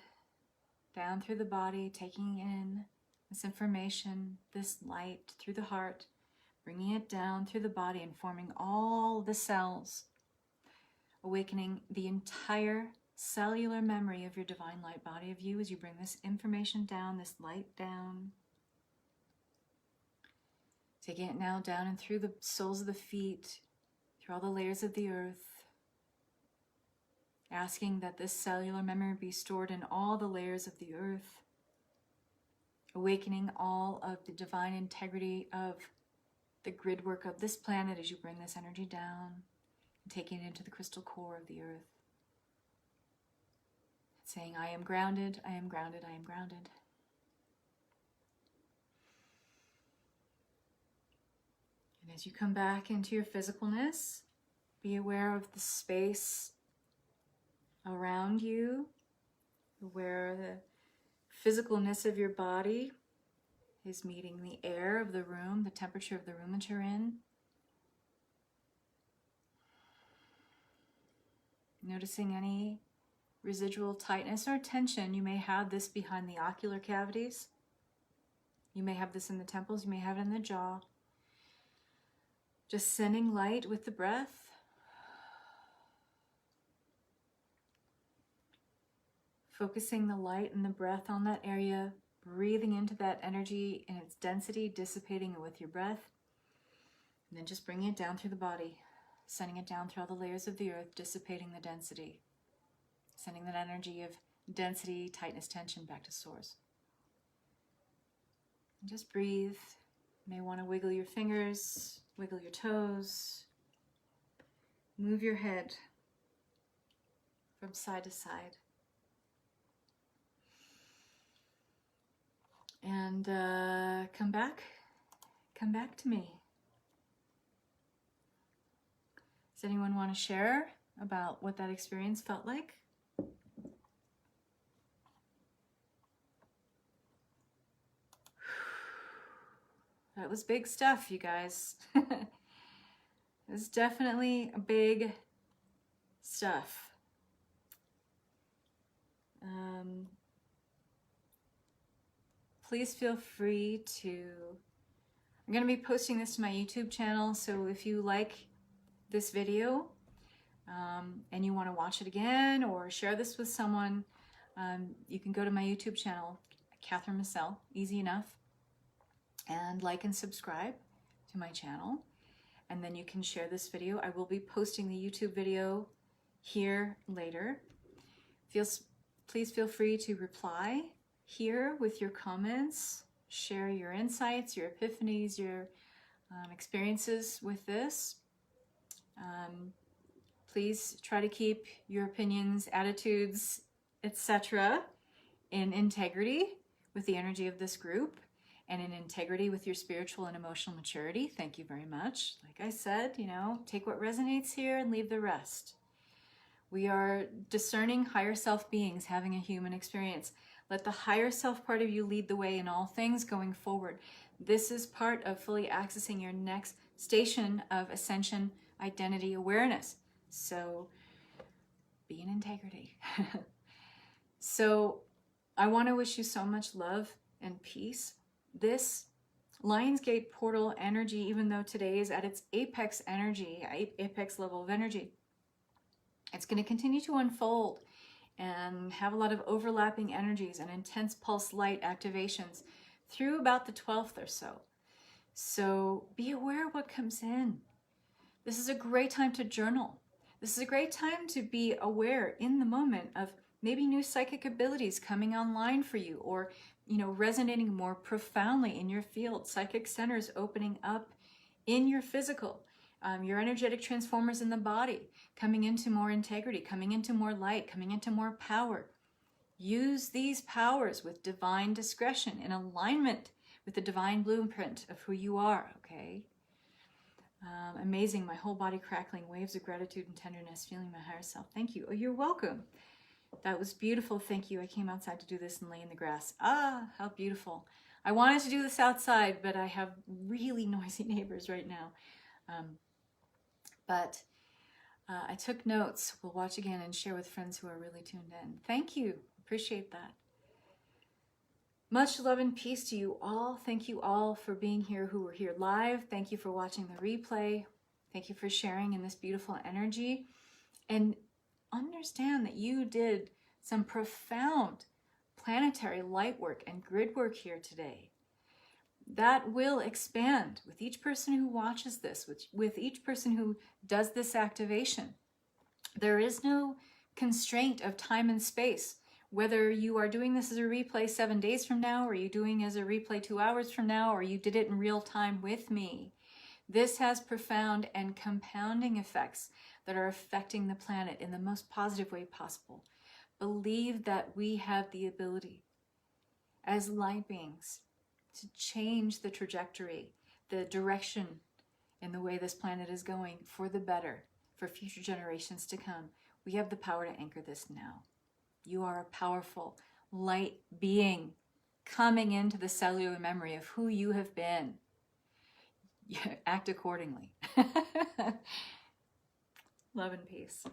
down through the body, taking in this information, this light through the heart, bringing it down through the body and forming all the cells, awakening the entire cellular memory of your divine light body of you as you bring this information down, this light down. Taking it now down and through the soles of the feet, through all the layers of the earth, asking that this cellular memory be stored in all the layers of the earth, awakening all of the divine integrity of the grid work of this planet as you bring this energy down and taking it into the crystal core of the earth. Saying, I am grounded, I am grounded, I am grounded. And as you come back into your physicalness, be aware of the space around you, aware of the physicalness of your body is meeting the air of the room, the temperature of the room that you're in. Noticing any residual tightness or tension. You may have this behind the ocular cavities. You may have this in the temples. You may have it in the jaw. Just sending light with the breath. Focusing the light and the breath on that area. Breathing into that energy and its density, dissipating it with your breath. And then just bringing it down through the body. Sending it down through all the layers of the earth, dissipating the density. Sending that energy of density, tightness, tension back to source. And just breathe. You may want to wiggle your fingers, wiggle your toes. Move your head from side to side. And come back to me. Does anyone want to share about what that experience felt like? That was big stuff, you guys. It was definitely big stuff. Please feel free to... I'm going to be posting this to my YouTube channel, so if you like this video and you want to watch it again or share this with someone, You can go to my YouTube channel, Kathryn Massell, easy enough, and like and subscribe to my channel. And then you can share this video. I will be posting the YouTube video here later. Please feel free to reply here with your comments, share your insights, your epiphanies, your experiences with this. Please try to keep your opinions, attitudes, etc. in integrity with the energy of this group and in integrity with your spiritual and emotional maturity. Thank you very much. Like I said, take what resonates here and leave the rest. We are discerning higher self beings having a human experience. Let the higher self part of you lead the way in all things going forward. This is part of fully accessing your next station of ascension identity awareness. So be in integrity. So I want to wish you so much love and peace. This Lionsgate portal energy, even though today is at its apex energy, apex level of energy, it's going to continue to unfold and have a lot of overlapping energies and intense pulse light activations through about the 12th or so. So be aware of what comes in. This is a great time to journal. This is a great time to be aware in the moment of maybe new psychic abilities coming online for you, or resonating more profoundly in your field, psychic centers opening up in your physical, your energetic transformers in the body, coming into more integrity, coming into more light, coming into more power. Use these powers with divine discretion in alignment with the divine blueprint of who you are, okay? Amazing, my whole body crackling, waves of gratitude and tenderness, feeling my higher self. Thank you. Oh, you're welcome. That was beautiful. Thank you. I came outside to do this and lay in the grass. Ah, how beautiful. I wanted to do this outside, but I have really noisy neighbors right now. But I took notes. We'll watch again and share with friends who are really tuned in. Thank you. Appreciate that. Much love and peace to you all. Thank you all for being here who were here live. Thank you for watching the replay. Thank you for sharing in this beautiful energy. And understand that you did some profound planetary light work and grid work here today. That will expand with each person who watches this, with each person who does this activation. There is no constraint of time and space. Whether you are doing this as a replay 7 days from now, or you doing as a replay 2 hours from now, or you did it in real time with me, this has profound and compounding effects that are affecting the planet in the most positive way possible. Believe that we have the ability as light beings to change the trajectory, the direction in the way this planet is going for the better, for future generations to come. We have the power to anchor this now. You are a powerful light being coming into the cellular memory of who you have been. Act accordingly. Love and peace.